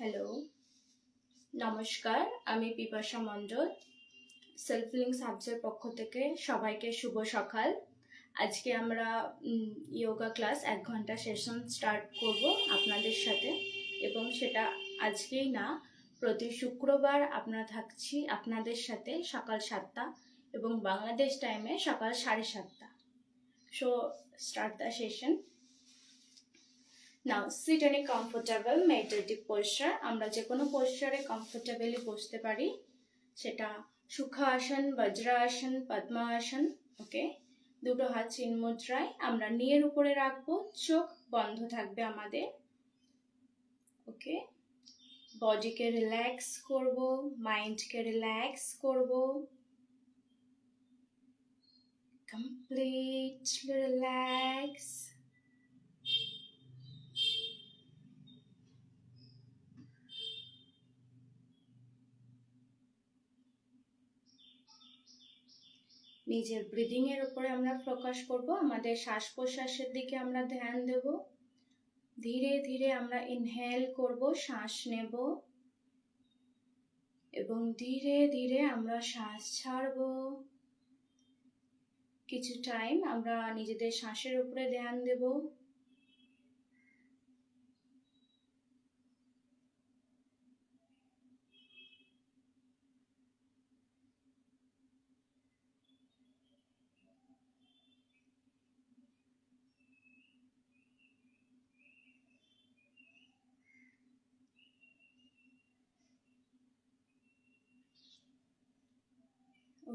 Hello, নমস্কার। আমি পিপাসা মণ্ডল, সেলফ লিঙ্ক সাবজের পক্ষ থেকে সবাইকে শুভ সকাল। আজকে আমরা যোগা ক্লাস 1 ঘন্টা সেশন স্টার্ট করব আপনাদের সাথে, এবং সেটা আজকেই না, প্রতি শুক্রবার আমরা থাকছি আপনাদের সাথে সকাল 7টা এবং বাংলাদেশ টাইমে সকাল 7:30। So start the session. Now sit in a comfortable meditative posture. আমরা যে কোনো পোস্টারে কমফোর্টেবলি বসতে পারি, সেটা সুখাসন, বজ্রাসন, পদ্মাসন। ওকে, দুটো হাত চিন মুদ্রায় আমরা নিয়ের উপরে রাখবো, চোখ বন্ধ থাকবে আমাদের। ওকে, বডিকে রিল্যাক্স করব, মাইন্ডকে রিল্যাক্স করব, কমপ্লিটলি রিল্যাক্স। নিজের ব্রিদিং এর উপরে আমরা ফোকাস করব, আমাদের শ্বাস প্রশ্বাসের দিকে আমরা ধ্যান দেব। ধীরে ধীরে আমরা ইনহেল করব, শ্বাস নেব, এবং ধীরে ধীরে আমরা শ্বাস ছাড়ব। কিছু টাইম আমরা নিজেদের শ্বাসের উপরে ধ্যান দেব।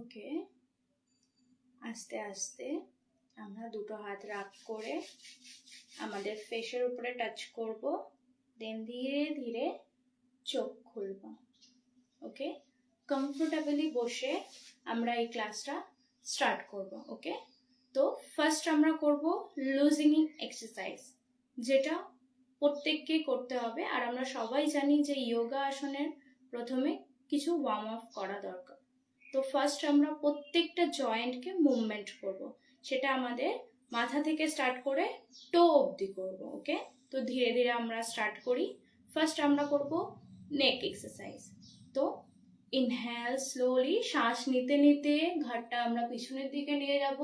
ওকে, আস্তে আস্তে আমরা দুটো হাত রাখ করে আমাদের ফেসের উপরে টাচ করব, দেন ধীরে ধীরে চোখ খুলব। ওকে, কমফোর্টেবলি বসে আমরা এই ক্লাসটা স্টার্ট করব। ওকে, তো ফার্স্ট আমরা করব লুজিং এক্সারসাইজ, যেটা প্রত্যেককে করতে হবে। আর আমরা সবাই জানি যে যোগা আসনের প্রথমে কিছু ওয়ার্ম আপ করা দরকার। তো ফার্স্ট আমরা প্রত্যেকটা জয়েন্টকে মুভমেন্ট করব, সেটা আমাদের মাথা থেকে স্টার্ট করে টো অবধি করব। ওকে, তো ধীরে ধীরে আমরা স্টার্ট করি। ফার্স্ট আমরা করব নেক এক্সারসাইজ। তো ইনহেল স্লোলি, শ্বাস নিতে নিতে ঘাড়টা আমরা পিছনের দিকে নিয়ে যাব।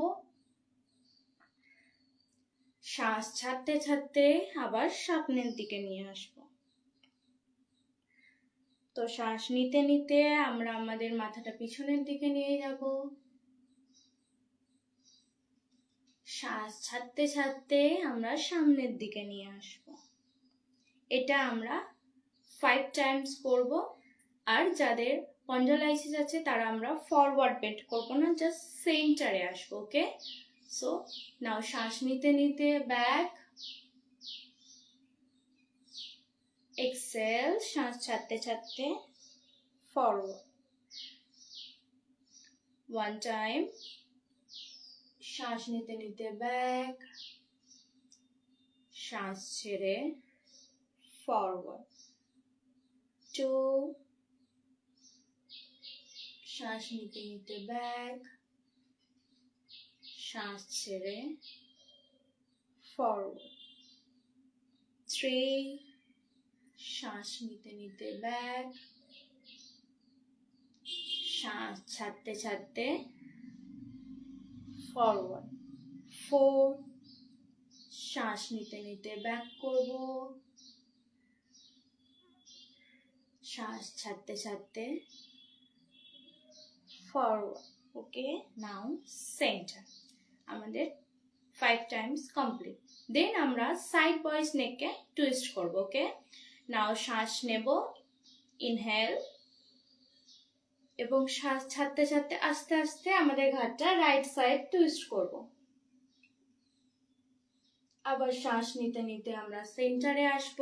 শ্বাস ছাড়তে ছাড়তে আবার সামনের দিকে নিয়ে আসব। তো শ্বাস নিতে নিতে আমরা আমাদের মাথাটা পিছনের দিকে নিয়ে যাব। শ্বাস ছাড়তে ছাড়তে আমরা সামনের দিকে নিয়ে আসব। এটা আমরা 5 টাইমস করব। আর যাদের স্পন্ডালাইসিস আছে তারা আমরা ফরওয়ার্ড বেন্ড করবো না, জাস্ট সেন্টারে আসবো। ওকে, সো নাও শ্বাস নিতে নিতে ব্যাক, এক্সেল, শ্বাস ছাড়তে ছাড়তে ফরওয়ার্ড। 1 টাইম, শ্বাস নিতে নিতে ব্যাক, শ্বাস ছেড়ে ফরওয়ার্ড। 2, শ্বাস নিতে নিতে ব্যাক, শ্বাস ছেড়ে ফরওয়ার্ড। 3, শ্বাস নিতে নিতে ব্যাক, শ্বাস ছাড়তে ছাড়তে ফরওয়ার্ড। 4, শ্বাস নিতে নিতে ব্যাক করব, শ্বাস ছাড়তে ছাড়তে ফরওয়ার্ড। ওকে, নাও সেন্টার। আমাদের 5 টাইমস কমপ্লিট। দেন আমরা সাইড ওয়াইজ নেককে টুইস্ট করব। ওকে, নাও শ্বাস নেব, ইনহেল, এবং শ্বাস ছাড়তে ছাড়তে আস্তে আস্তে আমাদের ঘাড়টা রাইট সাইড টুইস্ট করব। আবার শ্বাস নিতে নিতে আমরা সেন্টারে আসব।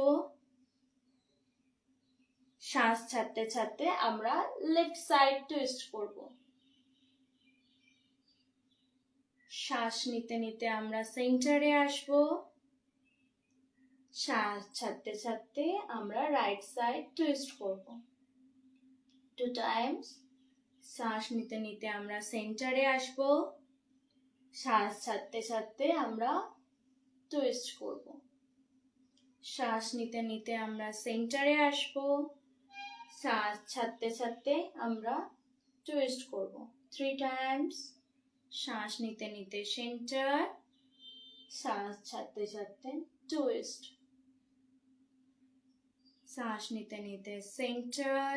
শ্বাস ছাড়তে ছাড়তে আমরা লেফট সাইড টুইস্ট করব। শ্বাস নিতে নিতে আমরা সেন্টারে আসব। শ্বাস ছাড়তে ছাড়তে আমরা রাইট সাইড টুইস্ট করব। 2 টাইমস, শ্বাস নিতে নিতে আমরা সেন্টারে আসব। শ্বাস ছাড়তে ছাড়তে আমরা টুইস্ট করব। শ্বাস নিতে নিতে আমরা সেন্টারে আসবো, শ্বাস ছাড়তে ছাড়তে আমরা টুইস্ট করব 3 টাইমস। শ্বাস নিতে নিতে সেন্টার, শ্বাস ছাড়তে ছাড়তে টুইস্ট, শ্বাস নিতে নিতে সেন্টার,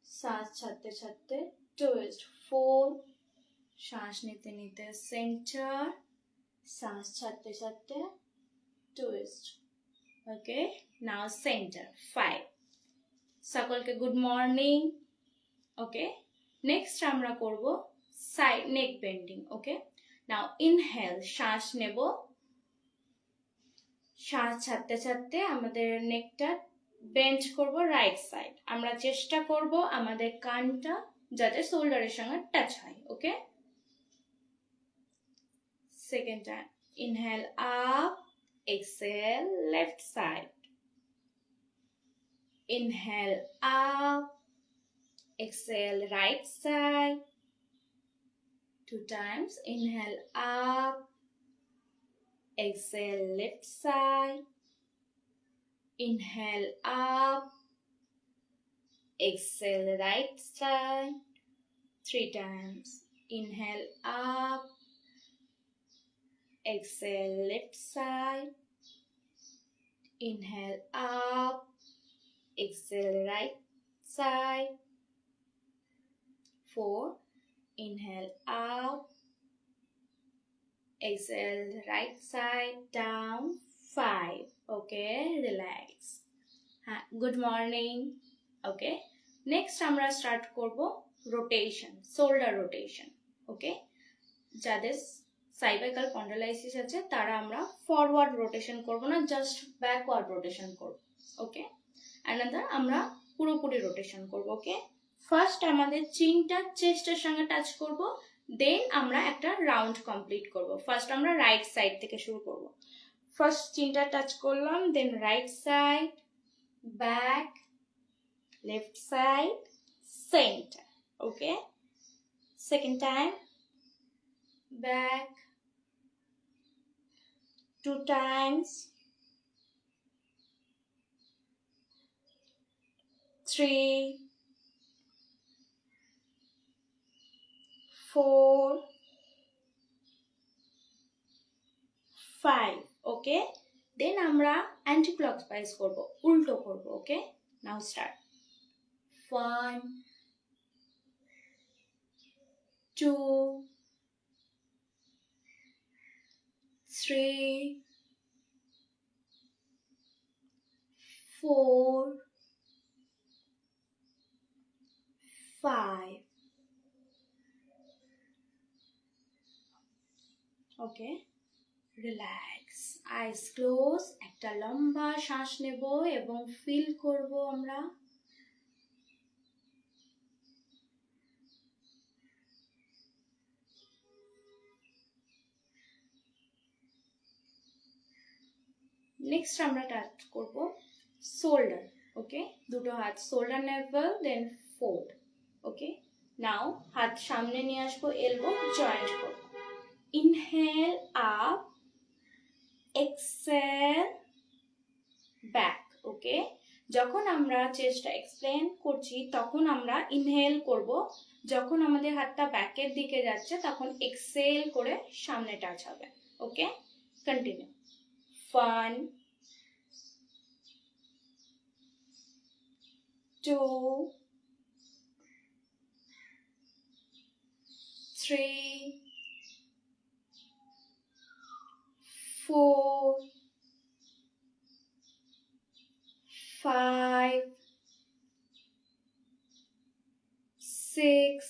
শ্বাস ছাড়তে ছাড়তে টুইস্ট 4, শ্বাস নিতে নিতে সেন্টার, শ্বাস ছাড়তে ছাড়তে টুইস্ট। ওকে, নাও সেন্টার 5। সকলকে গুড মর্নিং। ওকে, নেক্সট আমরা করব সাইড নেক বেন্ডিং। ওকে, নাও ইনহেল, শ্বাস নেব, শ্বাস ছাড়তে ছাড়তে আমাদের নেকটা বেন্ড করব রাইট সাইড। আমরা চেষ্টা করব আমাদের কানটা যাতে শোল্ডারের সঙ্গে টাচ হয়। Okay, second time inhale up, exhale left side, inhale up, exhale right side, 2 times, inhale up, exhale left side, inhale up, exhale right side, 3 times, inhale up, exhale left side, inhale up, exhale right side, 4, inhale up, exhale right side, down, 5. Okay, relax. Good morning. Okay, next আমরা start করব rotation, shoulder rotation. ওকে, যাদের cervical spondylosis আছে তারা আমরা forward rotation করব না, just backward rotation করব। ওকে, another আমরা পুরোপুরি রোটেশন করব। ওকে, ফার্স্ট আমাদের চিনটা চেস্টের সঙ্গে টাচ করব, দেন আমরা একটা রাউন্ড কমপ্লিট করব। ফার্স্ট আমরা রাইট সাইড থেকে শুরু করব। ফার্স্ট চিনটা টাচ করলাম, then right side, back, left side, centre. Okay, second time back, 2 times, 3, 4, 5. Okay, then আমরা অ্যান্টি ক্লকওয়াইজ করব, উল্টো করব। Okay, now start. 1, 2, 3, 4, 5. Okay, relax, eyes close. একটা লম্বা শ্বাস নেব এবং ফিল করব আমরা নেক্সট আমরা টাচ করব শোল্ডার। ওকে, দুটো হাত shoulder navel, then fold. Okay, now হাত সামনে নিয়ে আসবো, এলবো জয়েন্ট করব। Inhale up, exhale back. Okay, যখন আমরা চেস্টটা এক্সপ্লেন করছি তখন আমরা ইনহেল করব, যখন আমাদের হাতটা ব্যাকের দিকে যাচ্ছে তখন এক্সহেল করে সামনে টাচ হবে। ওকে, কন্টিনিউ। 1, 2, 3, 4, 5, 6,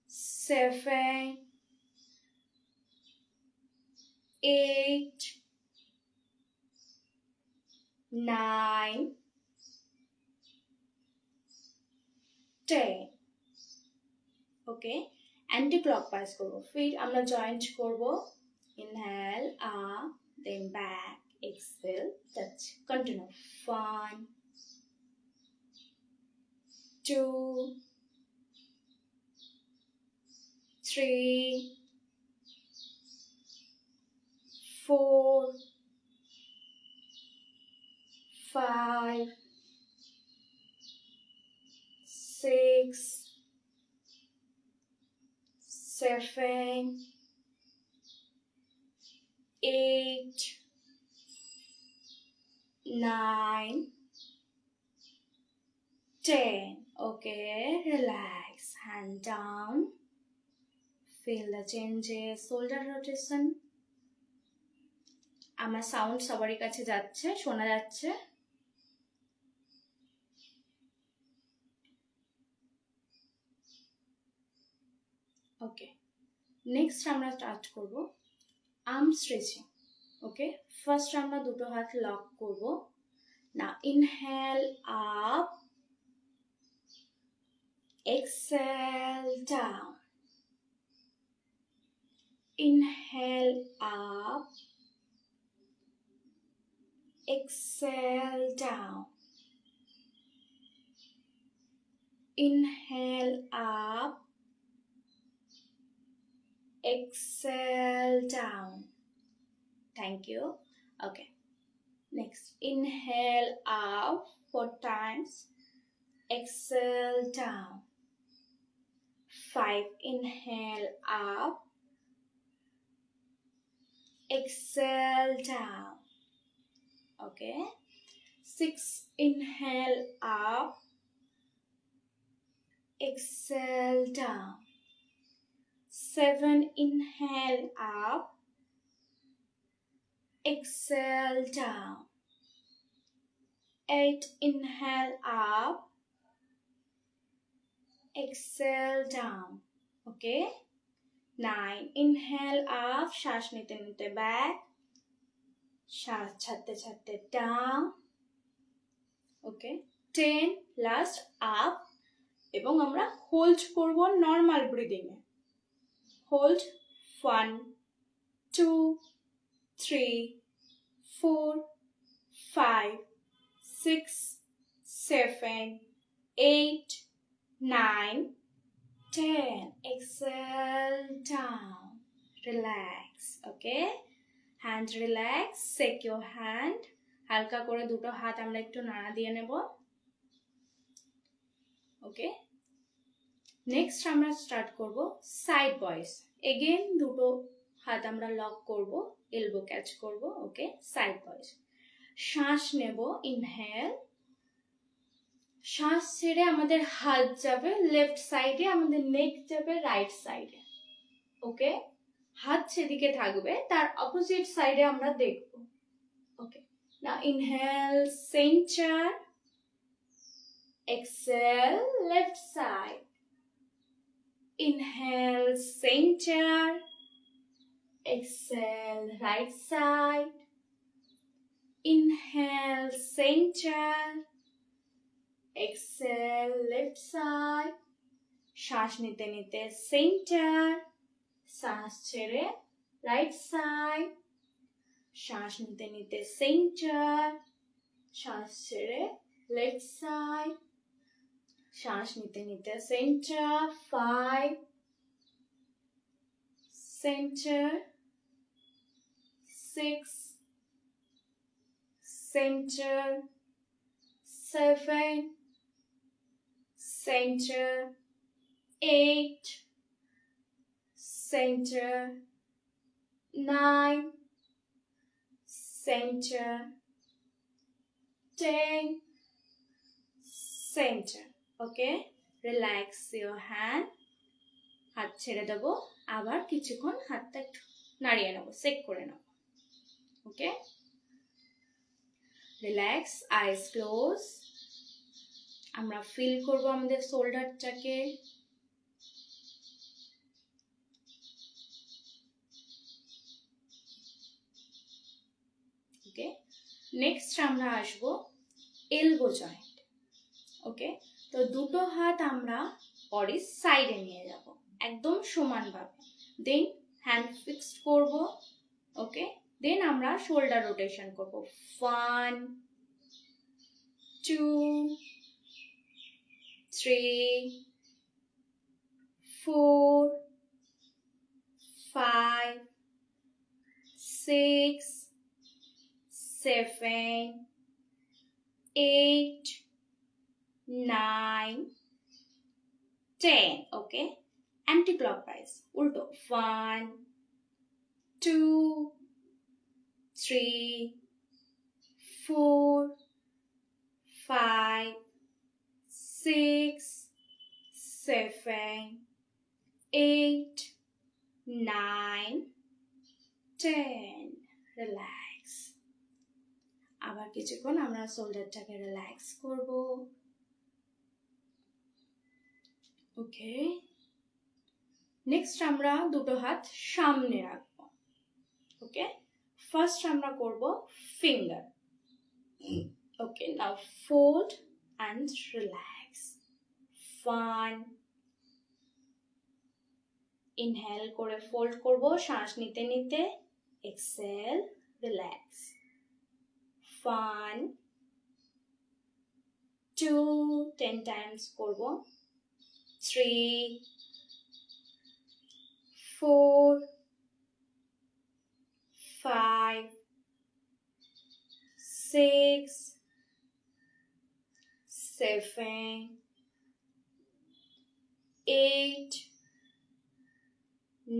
7, 8, 9, 10. ওকে, অ্যান্টি ক্লকওয়াইজ করবো, ফিট আমরা জয়েন্ট করব। Inhale up, then back, exhale touch, continue. 1, 2, 3, 4, 7, 8, 9, 10. Okay, relax. Hand down. Feel the changes. Shoulder rotation. আমার সাউন্ড সবারই কাছে যাচ্ছে, শোনা যাচ্ছে? ওকে, নেক্সট আমরা স্টার্ট করব আর্ম স্ট্রেচিং। ওকে, ফার্স্ট আমরা দুটো হাত লক করব। না, inhale up, exhale down, inhale up, exhale down, inhale up, exhale down. Thank you. Okay, next, inhale up 4 times, exhale down. 5, inhale up, exhale down. Okay, 6, inhale up, exhale down. 7, inhale up, exhale down. 8, inhale up, exhale down. Okay, 9, inhale up, শ্বাস নিতে নিতে back, শ্বাস ছাড়তে ছাড়তে down. ওকে, 10 last up, এবং আমরা hold করব normal breathing A. Hold 1, 2, 3, 4, 5, 6, 7, 8, 9, 10. Exhale down. Relax. Okay, hand relax. Shake your hand. হালকা করে দুটো হাত আমরা একটু নাড়া দিয়ে নেব। ওকে, নেক্সট আমরা স্টার্ট করব সাইড বয়েস। এগেন দুটো হাত আমরা লক করব, এলবো ক্যাচ করব। ওকে, সাইড বয়েস। শ্বাস নেব, ইনহেল, শ্বাস ছেড়ে আমাদের হাত যাবে লেফট সাইডে, আমাদের নেক যাবে রাইট সাইডে। ওকে, হাত সেদিকে থাকবে, তার অপোজিট সাইডে আমরা দেখব। Okay, now inhale centre, exhale left side, inhale center, exhale right side, inhale center, exhale left side. শ্বাস নিতে নিতে সেন্টার, শ্বাস ছেড়ে রাইট সাইড, শ্বাস নিতে নিতে সেন্টার, শ্বাস ছেড়ে লেফট সাইড, শ্বাস নিতে নিতে centre, 5, centre, 6, centre, 7, center, 8, center, 9, center, 10, center. Okay, relax your hand. হাত ছেড়ে দেবো, আবার কিছুক্ষণ হাতটা একটু নাড়িয়ে নেবো, চেক করে নেবো। ওকে, রিল্যাক্স, আইস ক্লোজ। আমরা ফিল করবো আমাদের শোল্ডারটাকে। ওকে, নেক্সট আমরা আসবো এলবো জয়েন্ট। ওকে, তো দুটো হাত আমরা বডির সাইডে নিয়ে যাব একদম সমানভাবে, দেন হ্যান্ড ফিক্সড করব। ওকে, দেন আমরা শোল্ডার রোটেশন করব। 1, 2, 3, 4, 5, 6, 7, 8, 9, 10. Okay, অ্যান্টি ক্লকওয়াইজ, উল্টো। 1 2 3 4 5 6 7 8 9 10 রিল্যাক্স। আবার কিছুক্ষণ আমরা শোল্ডারটাকে রিল্যাক্স করব। ওকে, নেক্সট আমরা দুটো হাত সামনে রাখবো। ওকে, ফার্স্ট আমরা করব finger. Okay, now fold and relax. 1 inhale করে ফোল্ড করব, শ্বাস নিতে নিতে। Excel, relax. 1 2 10 টাইমস করব। 3 4 5 6 7 8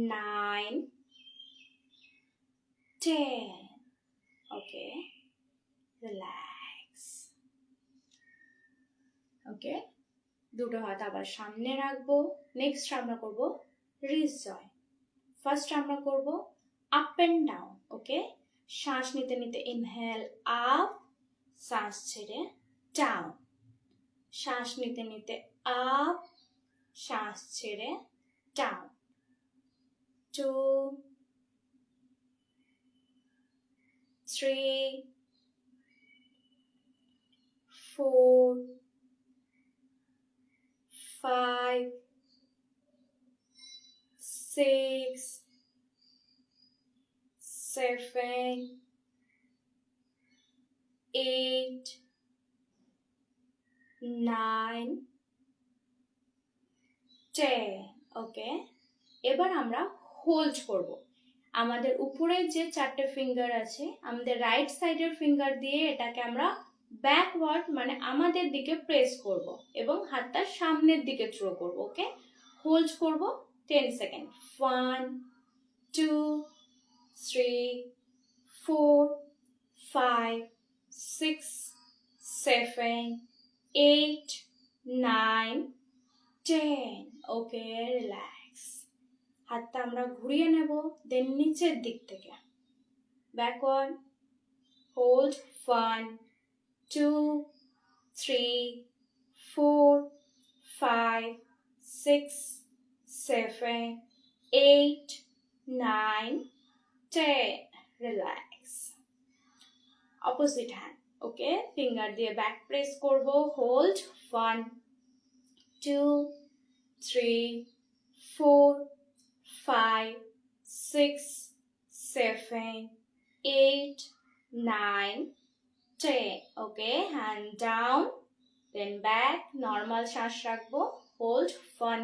9 10. Okay, relax. Okay, দুটো হাত আবার সামনে রাখবো। নেক্সট আমরা করব রিস্ট জয়েন্ট। ফার্স্ট আমরা করব আপ এন্ড ডাউন। ওকে, শ্বাস নিতে নিতে ইনহেল আপ, শ্বাস ছেড়ে ডাউন। শ্বাস নিতে নিতে আপ, শ্বাস ছেড়ে ডাউন। 2 3 4 5 6 7 8 9 10. ওকে, এবার আমরা হোল্ড করব। আমাদের উপরে যে চারটে ফিঙ্গার আছে, আমাদের রাইট সাইডের ফিঙ্গার দিয়ে এটাকে আমরা ব্যাকওয়ার্ড মানে আমাদের দিকে প্রেস করব এবং হাতটা সামনের দিকে থ্রো করব। ওকে, হোল্ড করব 10 সেকেন্ড। 1 2 3 4 5 6 7 8 9 10. ওকে, রিল্যাক্স। হাতটা আমরা ঘুরিয়ে নেব, দেন নিচের দিক থেকে backward. Hold 1 2 3 4 5 6 7 8 9 10. Relax. Opposite hand. Okay, finger দিয়ে ব্যাক প্রেস করব। Hold 1 2 3 4 5 6 7 8 9 10. Okay, hand down, then back. Normal শ্বাস রাখবো। হোল্ড 1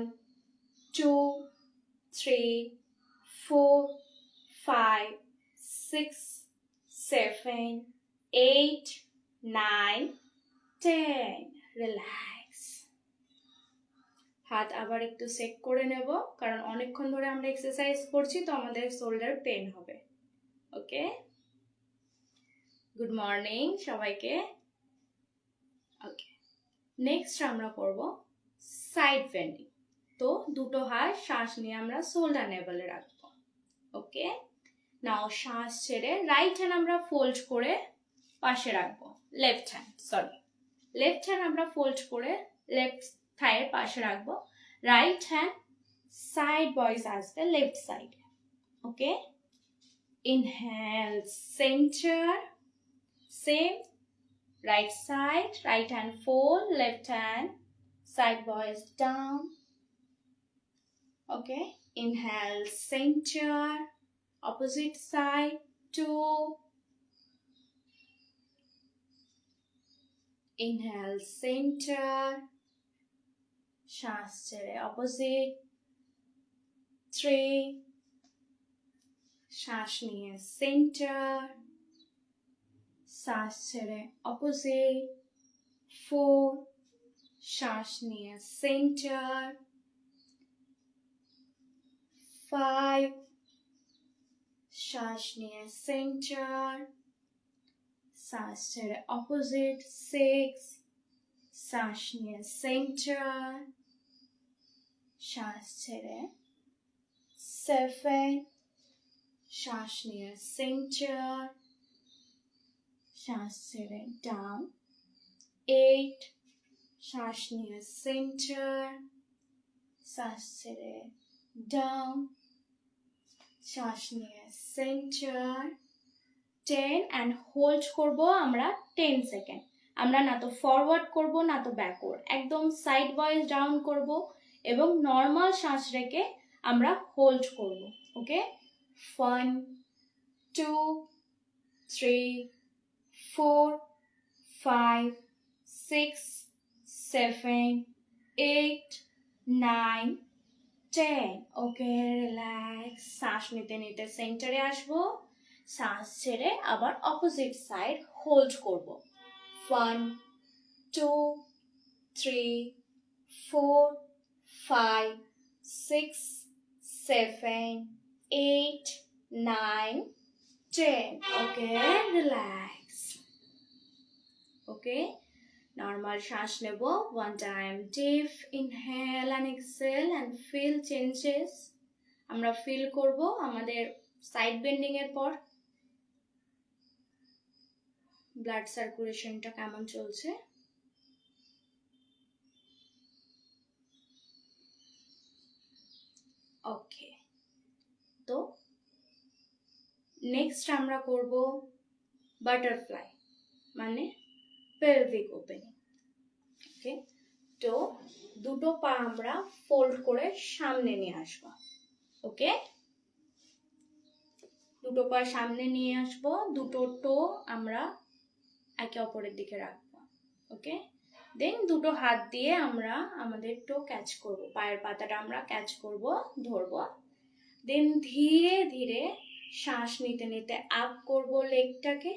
2 3 4 5 6 7 8 9 10. রিল্যাক্স। হাত আবার একটু সেট করে নেব, কারণ অনেকক্ষণ ধরে আমরা এক্সারসাইজ করছি, তো আমাদের শোল্ডার পেন হবে। ওকে, গুড মর্নিং সবাইকে। ওকে, নেক্সট আমরা করব সাইড বেন্ডিং। তো দুটো হাত শ্বাস নিয়ে আমরা শোল্ডার লেভেলে রাখবো। ওকে, নাও শ্বাস ছেড়ে রাইট হ্যান্ড আমরা ফোল্ড করে পাশে রাখবো। লেফট হ্যান্ড আমরা ফোল্ড করে লেফট থাইয়ের পাশে রাখবো। রাইট হ্যান্ড সাইড ওয়াইজ আসবে left side. Okay, inhale centre, same right side, right hand fold, left hand sidewise down. Okay, inhale center, opposite side 2. Inhale center, শ্বাস ছেড়ে opposite 3. শ্বাস নিয়ে center, শ্বাস ছেড়ে opposite 4. শ্বাস নিয়ে center, 5 শ্বাস নিয়ে সেন্টার, শ্বাস ছেড়ে অপোজিট 6 শ্বাস নিয়ে সেন্টার, শ্বাস ছেড়ে 7 শ্বাস নিয়ে সেন্টার, শ্বাস ছেড়ে ডাউন 8 শ্বাস নিয়ে সেন্টার, শ্বাস ছেড়ে ডাউন, শ্বাস নিয়ে সেন্টার 10 অ্যান্ড হোল্ড করব আমরা 10 সেকেন্ড। আমরা না তো ফরওয়ার্ড করব না তো ব্যাকওয়ার্ড, একদম সাইড ওয়াইজ ডাউন করব এবং নর্মাল শ্বাস রেখে আমরা হোল্ড করব। ওকে, 1 2 3 4 5 6 7 8 9 10। ওকে, রিল্যাক্স। শ্বাস নিতে নিতে সেন্টারে আসবো, শ্বাস ছেড়ে আবার অপোজিট সাইড হোল্ড করব। 1 2 3 4 5 6 7 8 9 10। ওকে, রিল্যাক্স। ওকে, নর্মাল শ্বাস নেব। 1 time deep inhale and exhale and feel changes. আমরা ফিল করব আমাদের সাইড বেন্ডিং এর পর ব্লাড সার্কুলেশনটা কেমন চলছে। ওকে, তো নেক্সট আমরা করব বাটারফ্লাই, মানে পেলভিক ওপেনিং। ওকে, তো দুটো পা আমরা ফোল্ড করে সামনে নিয়ে আসবো। ওকে, দুটো পা সামনে নিয়ে আসবো, দুটো টো আমরা একে অপরের দিকে রাখবো। ওকে, দেন দুটো হাত দিয়ে আমরা আমাদের টো ক্যাচ করব, পায়ের পাতাটা আমরা ক্যাচ করব, ধরবো। দেন ধীরে ধীরে শ্বাস নিতে নিতে আপ করব লেগটাকে,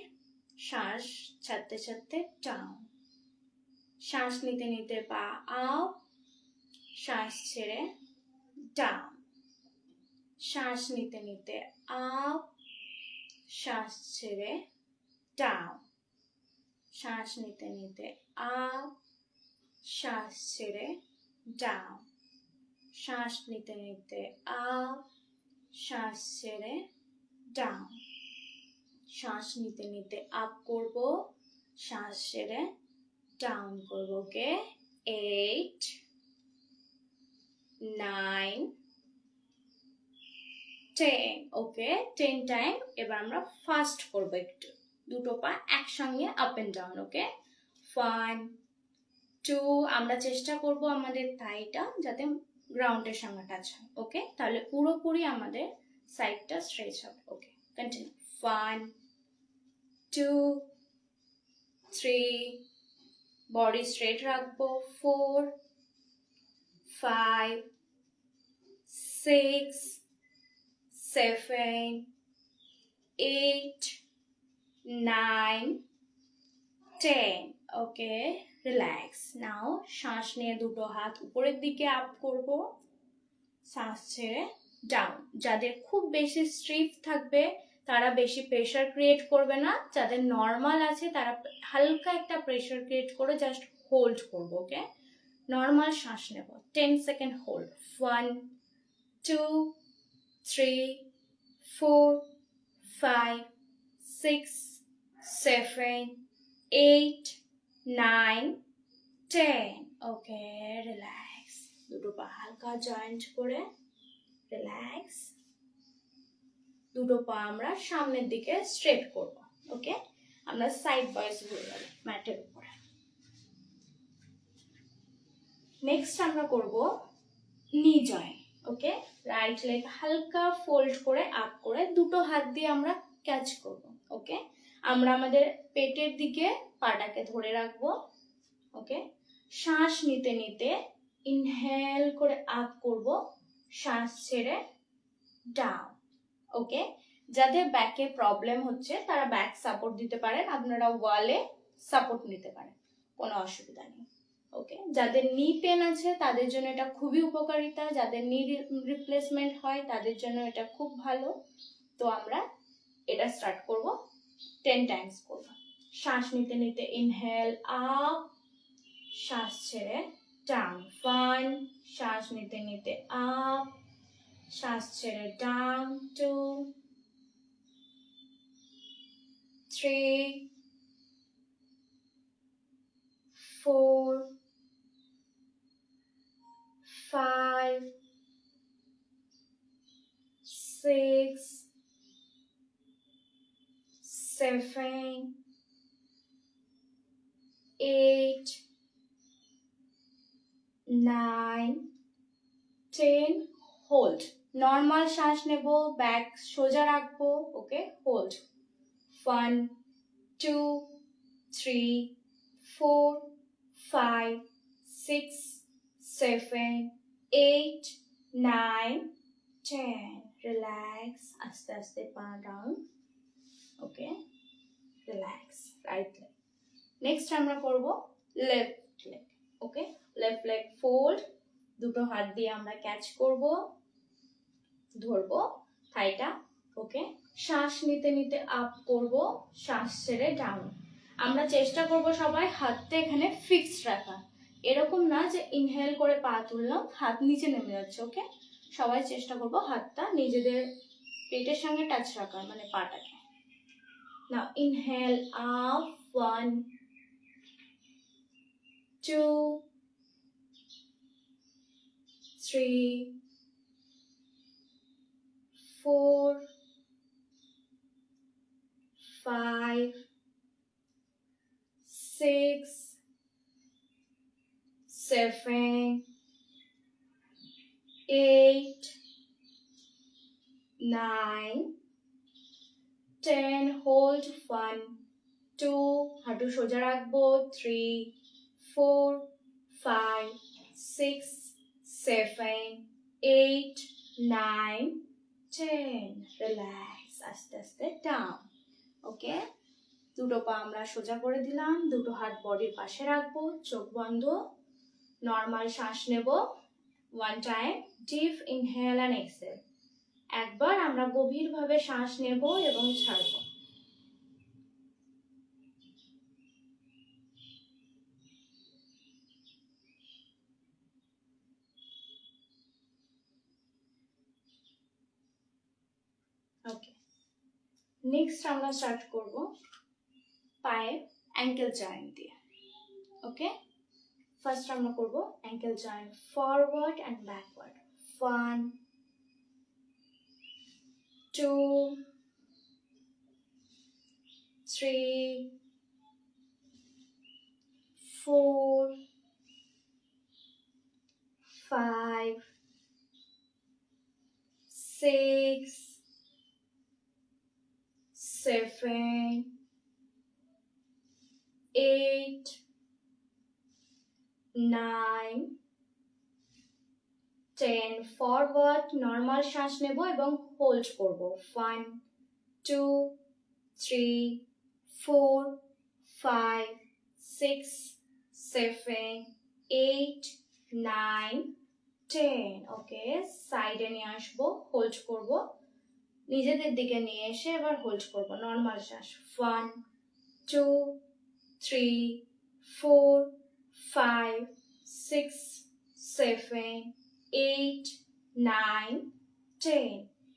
শ্বাস ছাড়তে ছাড়তে ডাউন, শ্বাস নিতে নিতে পা আপ, শ্বাস ছেড়ে ডাউন, শ্বাস নিতে নিতে আপ, শ্বাস ছেড়ে ডাউন, শ্বাস নিতে নিতে আপ, শ্বাস ছেড়ে ডাউন, শ্বাস নিতে নিতে আপ, শ্বাস ছেড়ে ডাউন, শ্বাস নিতে নিতে আপ করব, শ্বাস ছেড়ে ডাউন করব। ওকে, 8 9 10। ওকে, 10 টাইম। এবার আমরা ফাস্ট করব, একটু দুটো পা একসঙ্গে আপ এন্ড ডাউন। ওকে, 1 2, আমরা চেষ্টা করব আমাদের থাইটা যাতে গ্রাউন্ডের সঙ্গে টাচ হয়। ওকে, তাহলে পুরোপুরি আমাদের সাইডটা স্ট্রেচ হবে। ওকে, কন্টিনিউ। 1 2 3, বডি স্ট্রেট রাখবো। 4 5 6 7 8 9 10। ওকে, রিল্যাক্স। নাও শ্বাস নিয়ে দুটো হাত উপরের দিকে আপ করব, শ্বাস ছেড়ে ডাউন। যাদের খুব বেশি স্ট্রিফ থাকবে তারা বেশি প্রেশার ক্রিয়েট করবে না, যাদের নর্মাল আছে তারা হালকা একটা প্রেশার ক্রিয়েট করে জাস্ট হোল্ড করব। ওকে, নর্মাল শ্বাস নেব, 10 সেকেন্ড হোল্ড। 1 2 3 4 5 6 7 8 9 10। ওকে, রিল্যাক্স। দুটো পা হালকা জয়েন্ট করে রিল্যাক্স। দুটো পা আমরা সামনের দিকে স্ট্রেট করব। ওকে, আমরা সাইড ওয়াইজ ঘুরে যাব ম্যাটের উপরে। নেক্সট আমরা করব নি জয়েন্ট। ওকে, রাইট লেগ হালকা ফোল্ড করে আপ করে দুটো হাত দিয়ে আমরা ক্যাচ করব। ওকে, আমরা আমাদের পেটের দিকে পাটাকে ধরে রাখবো। ওকে, শ্বাস নিতে নিতে ইনহেল করে আপ করব, শ্বাস ছেড়ে ডাউন। ওকে, যাদের ব্যাকে প্রবলেম হচ্ছে তারা ব্যাক সাপোর্ট দিতে পারেন, আপনারা ওয়ালে সাপোর্ট নিতে পারেন, কোনো অসুবিধা নেই। ওকে, যাদের নি পেন আছে তাদের জন্য এটা খুবই উপকারিতা, যাদের নি রিপ্লেসমেন্ট হয় তাদের জন্য এটা খুব ভালো। তো আমরা এটা স্টার্ট করব, 10 টাইমস করব। শ্বাস নিতে নিতে ইনহেল আপ, শ্বাস ছেড়ে ডাউন, 1, শ্বাস নিতে নিতে আপ, শ্বাস ছেড়ে ডাউন, 2, 3, 4, 5, 6, 7, 8, 9, 10, হোল্ড। নর্মাল শ্বাস নেব, ব্যাক সোজা রাখবো, ওকে, হোল্ড, 1, 2, 3, 4, 5, 6, 7, 8, 9, 10, রিল্যাক্স, আস্তে আস্তে পা ডাউন, ওকে, রিল্যাক্স, রাইট লেগ। নেক্সট আমরা করব লেফট লেগ, ওকে, লেফট লেগ ফোল্ড, দুটো হাত দিয়ে আমরা ক্যাচ করব, ধরবো থাইটা, ওকে, শ্বাস নিতে নিতে আপ করব, শ্বাস ছেড়ে ডাউন। আমরা চেষ্টা করব সবাই হাতটা এখানে ফিক্সড রাখা, এরকম না যে ইনহেল করে পা তুললাম হাত নিচে নেমে যাচ্ছে, ওকে, সবাই চেষ্টা করব হাতটা নিজেদের পেটের সঙ্গে টাচ রাখা, মানে পাটাকে। নাও ইনহেল আপ, 1, 2, 3, 4, 5, 6, 7, 8, 9, 10, হোল্ড, 1, 2, হাঁটু সোজা রাখবো, 3, 4, 5, 6, 7, 8, 9, 10, রিল্যাক্স, আস্তে আস্তে ডাউন, ওকে। দুটো পা আমরা সোজা করে দিলাম, দুটো হাত বডির পাশে রাখবো, চোখ বন্ধ, নর্মাল শ্বাস নেব, 1 time, deep inhale and exhale. একবার আমরা গভীরভাবে শ্বাস নেব এবং ছাড়ব। ওকে, নেক্সট আমরা স্টার্ট করব পায়ে অ্যাঙ্কেল জয়েন্ট দিয়ে, ওকে। ফার্স্ট আমরা করব ankle joint forward and backward, 1, 2, 3, 4, 5, 6, 7, 8, 9, 10, forward, normal শ্বাস নেব এবং হোল্ড করব, 1, 2, 3, 4, 5, 6, 7, 8, 9, 10, ওকে। সাইডে নিয়ে আসবো, হোল্ড করব, নিজেদের দিকে নিয়ে এসে এবার হোল্ড করব, নর্মাল শ্বাস, 1, 2, 3, 4, 5, 6, 7, 8, 9, 10।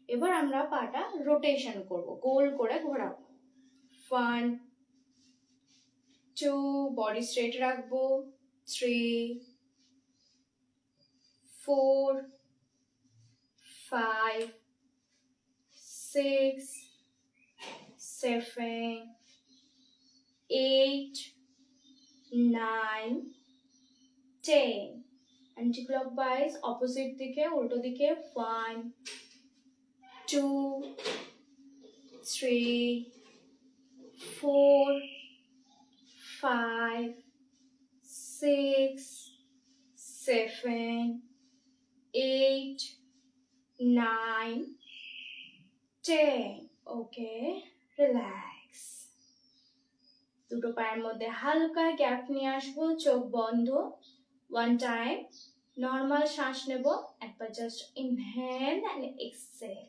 এবার আমরা পাটা রোটেশন করব, গোল করে ঘোরাবো, 1, 2, বডি স্ট্রেট রাখবো, 3, 4, 5, 6, 7, 8, 9, 10, অ্যান্টি ক্লকওয়াইজ অপোজিট দিকে, উল্টো দিকে, 1, 2, 3, 4, 5, 6, 7, 8, 9, 10, okay, relax. দুটো পায়ের মধ্যে হালকা গ্যাপ নিয়ে আসবো, চোখ বন্ধ। 1 টাইম নর্মাল শ্বাস নেব, একবার just inhale and exhale.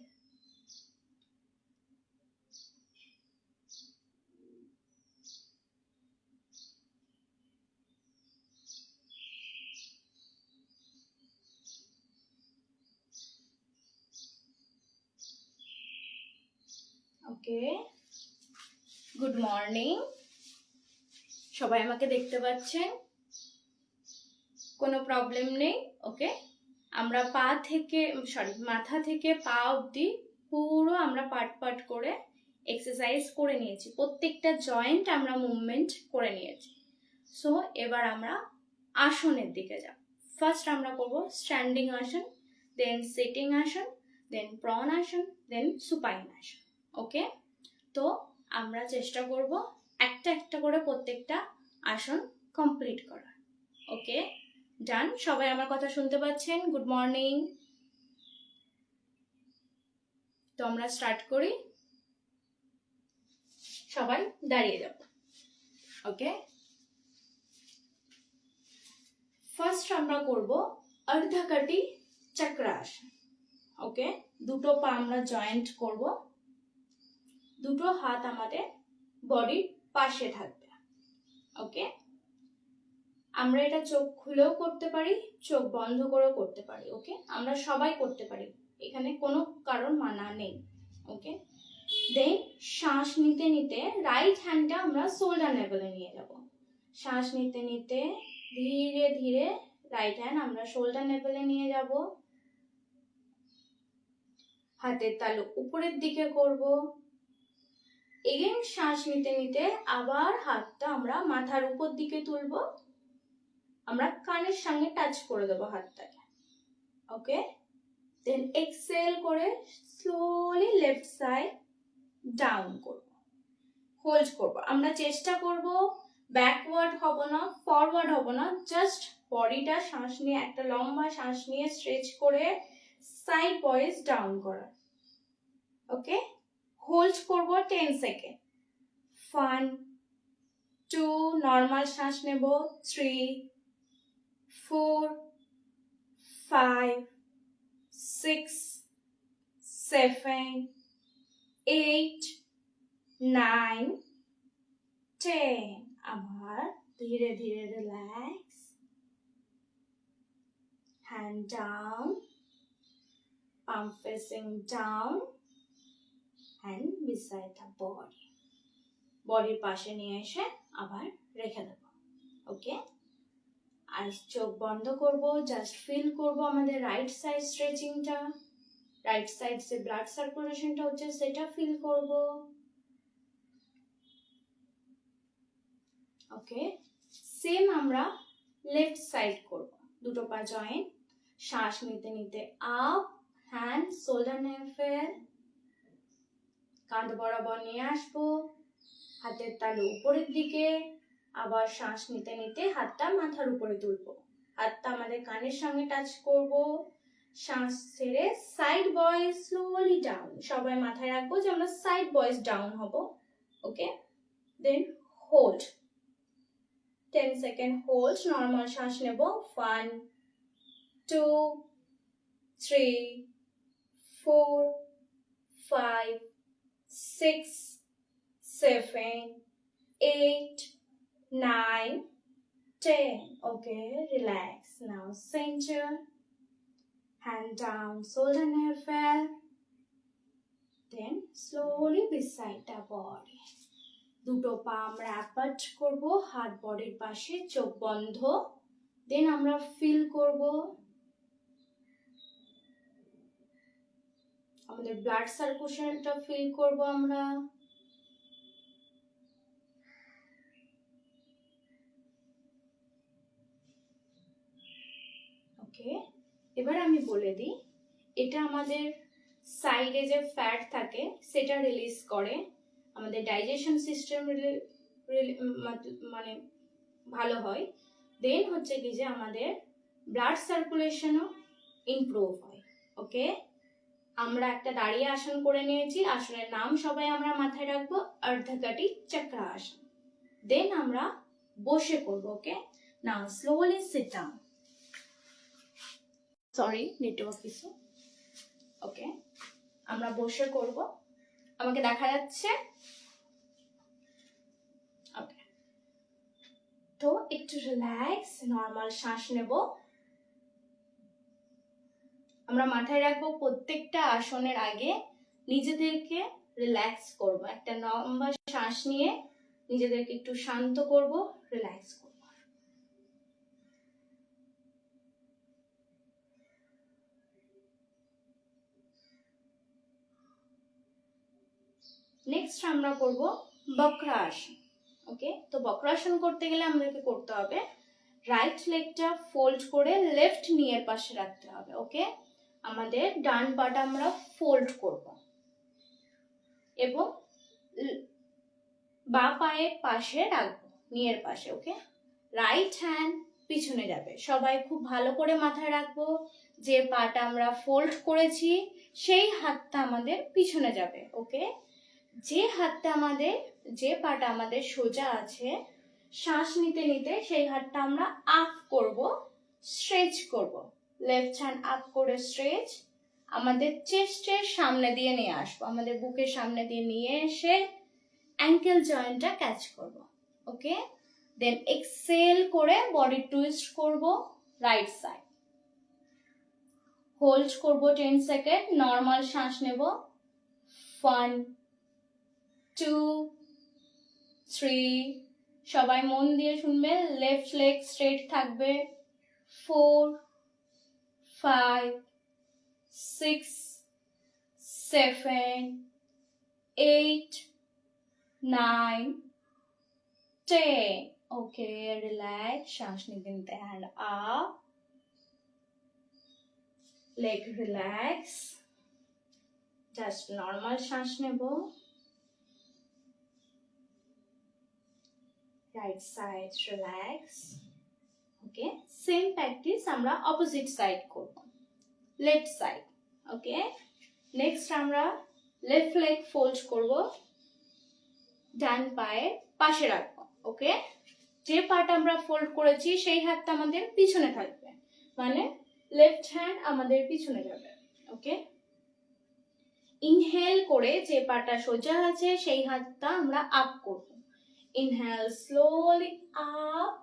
Okay, good morning. সবাই আমাকে দেখতে পাচ্ছেন? কোনো প্রবলেম নেই? ওকে, আমরা মাথা থেকে পা অবধি পুরো আমরা পার্ট করে এক্সারসাইজ করে নিয়েছি, প্রত্যেকটা জয়েন্ট আমরা মুভমেন্ট করে নিয়েছি। সো এবার আমরা আসনের দিকে যাব। ফার্স্ট আমরা করব স্ট্যান্ডিং আসন, দেন সিটিং আসন, দেন প্রন আসন, দেন সুপাইন আসন। ওকে, তো আমরা চেষ্টা করব একটা একটা করে প্রত্যেকটা আসন কমপ্লিট করার। ওকে, ডান? সবাই আমার কথা শুনতে পাচ্ছেন? Good morning. তো আমরা স্টার্ট করি। সবাই দাঁড়িয়ে যাব। ওকে, ফার্স্ট আমরা করব অর্ধকাটি চক্রাসন। ওকে, দুটো পা আমরা জয়েন্ট করব, দুটো হাত আমাদের বডির পাশে থাকবে। ওকে, আমরা এটা চোখ খুলেও করতে পারি, চোখ বন্ধ করেও করতে পারি। ওকে, আমরা সবাই করতে পারি, এখানে কোনো কারণ মানা নেই। ওকে, দেন শ্বাস নিতে নিতে রাইট হ্যান্ডটা আমরা শোল্ডার লেভেলে নিয়ে যাব। শ্বাস নিতে নিতে ধীরে ধীরে রাইট হ্যান্ড আমরা শোল্ডার লেভেলে নিয়ে যাব। হাতের তালু উপরের দিকে করব। এগেন শ্বাস নিতে নিতে আবার হাতটা আমরা মাথার উপর দিকে তুলব, আমরা কানের সঙ্গে টাচ করে দেবো হাতটাকে। ওকে, দেন এক্সেল করে স্লোলি লেফট সাইড ডাউন করব, হোল্ড করব। আমরা চেষ্টা করব ব্যাকওয়ার্ড হব না, ফরওয়ার্ড হব না, জাস্ট বডিটা শ্বাস নিয়ে একটা লম্বা শ্বাস নিয়ে স্ট্রেচ করে সাইড ওয়াইজ ডাউন করা। ওকে, হোল্ড করব 10 সেকেন্ড। 1 2 নর্মাল শ্বাস নেব, 3 4 5 6 7 8 9 10। আবার ধীরে ধীরে relax, hand down, palm facing down and beside the body, বডির পাশে নিয়ে এসে আবার রেখে দেব। ওকে, আর চোখ বন্ধ করব, জাস্ট ফিল করব আমাদের রাইট সাইড স্ট্রেচিংটা, রাইট সাইড যে ব্লাড সার্কুলেশনটা হচ্ছে সেটা ফিল করব। ওকে, সেম আমরা লেফট সাইড করব। দুটো পা জয়েন্ট, শ্বাস নিতে নিতে আপ, হ্যান্ড শোল্ডার লেভেল, কাঁধ বরাবর নিয়ে আসবো, হাতের তালু উপরের দিকে, আবার শ্বাস নিতে নিতে হাতটা মাথার উপরে তুলবো, হাতটা আমাদের কানের সঙ্গে টাচ করব। শ্বাস ছেড়ে সাইড বয়েজ স্লোলি ডাউন, সবাই মাথায় রাখবো যে আমরা সাইড বয়েজ ডাউন হব। ওকে, দেন হোল্ড 10 সেকেন্ড, হোল্ড, নর্মাল শ্বাস নেব। 1 2 3 4 5 6 7 8 9 10. Okay, relax. Now center, hand down, shoulder level, then slowly beside the body. দুটো পা আমরা অ্যাপার্ট করব, হাত বডির পাশে, চোখ বন্ধ। দেন আমরা ফিল করব আমাদের ব্লাড সার্কুলেশনটা ফিল করব আমরা। ওকে, এবার আমি বলে দিই, এটা আমাদের সাইডে যে ফ্যাট থাকে সেটা রিলিজ করে, আমাদের ডাইজেশন সিস্টেম মানে ভালো হয়। দেন হচ্ছে কি যে আমাদের ব্লাড সার্কুলেশনও ইমপ্রুভ হয়। ওকে, আমরা একটা দাঁড়িয়ে আসন করে নিয়েছি, আসনের নাম সবাই আমরা মাথায় রাখবো অর্ধকাটি চক্রাসন। দেন আমরা বসে করব। Okay, now slowly sit down. Sorry, network issue. Okay, আমরা বসে করব। আমাকে দেখা যাচ্ছে? ওকে, তো একটু রিল্যাক্স, নর্মাল শ্বাস নেব। আমরা মাথায় রাখবো প্রত্যেকটা আসনের আগে নিজেদেরকে রিল্যাক্স করব। একটা লম্বা শ্বাস নিয়ে নিজেদেরকে একটু শান্ত করব, রিল্যাক্স করব। নেক্সট আমরা করব বক্রাসন। ওকে, তো বক্রাসন করতে গেলে আমাদেরকে করতে হবে রাইট লেগটা ফোল্ড করে লেফট নিয়ের পাশে রাখতে হবে। ওকে, আমাদের ডান পাটা আমরা ফোল্ড করব এবং বাঁ পায়ের পাশে রাখবো, নিয়ের পাশে। ওকে, রাইট হ্যান্ড পিছনে যাবে। সবাই খুব ভালো করে মাথায় রাখবো যে পাটা আমরা ফোল্ড করেছি সেই হাতটা আমাদের পিছনে যাবে। ওকে, যে পাটা আমাদের সোজা আছে, শ্বাস নিতে নিতে সেই হাতটা আমরা আপ করব, স্ট্রেচ করব। লেফট হ্যান্ড আপ করে স্ট্রেচ, আমাদের চেস্টের সামনে দিয়ে নিয়ে আসবো, আমাদের বুকের সামনে দিয়ে নিয়ে এসে অ্যাঙ্কেল জয়েন্টটা ক্যাচ করব। ওকে, দেন এক্সেল করে বডি টুইস্ট করব রাইট সাইড। হোল্ড করব 10 সেকেন্ড, নর্মাল শ্বাস নেব। 1 2 3, সবাই মন দিয়ে শুনবে, লেফট লেগ স্ট্রেট থাকবে। 4 5 6 7 8 9 10. ওকে, রিল্যাক্স, শ্বাস নিতে নিতে hand up, leg relax, just normal শ্বাস নেব। Right side relax. Okay, same practice আমরা অপোজিট সাইড করব, লেফট সাইড। ওকে, নেক্সট আমরা লেফট লেগ ফোল্ড করব, ডান পায়ের পাশে রাখবো। ওকে, যে পাটা আমরা ফোল্ড করেছি সেই হাতটা আমাদের পিছনে থাকবে, মানে লেফট হ্যান্ড আমাদের পিছনে যাবে। ওকে, ইনহেল করে যে পাটা সোজা আছে সেই হাতটা আমরা আপ করব। Inhale slowly up,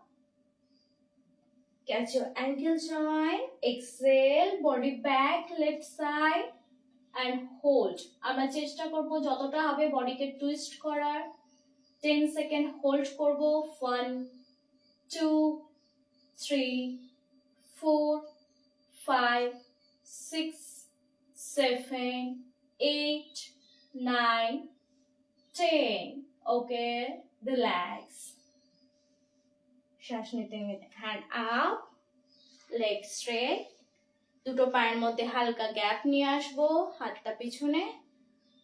catch your ankle joint, exhale, body back left side and hold. আমরা চেষ্টা করব যতটা হবে বডিকে টুইস্ট করার। 10 সেকেন্ড হোল্ড করব। 1 2 3 4 5 6 7 8 9 10. ওকে, রিল্যাক্স, শ্বাস নিতে নিতে হ্যান্ড আপ, লেগ স্ট্রেট, দুটো পায়ের মধ্যে হালকা গ্যাপ নিয়ে আসবো, হাতটা পিছনে,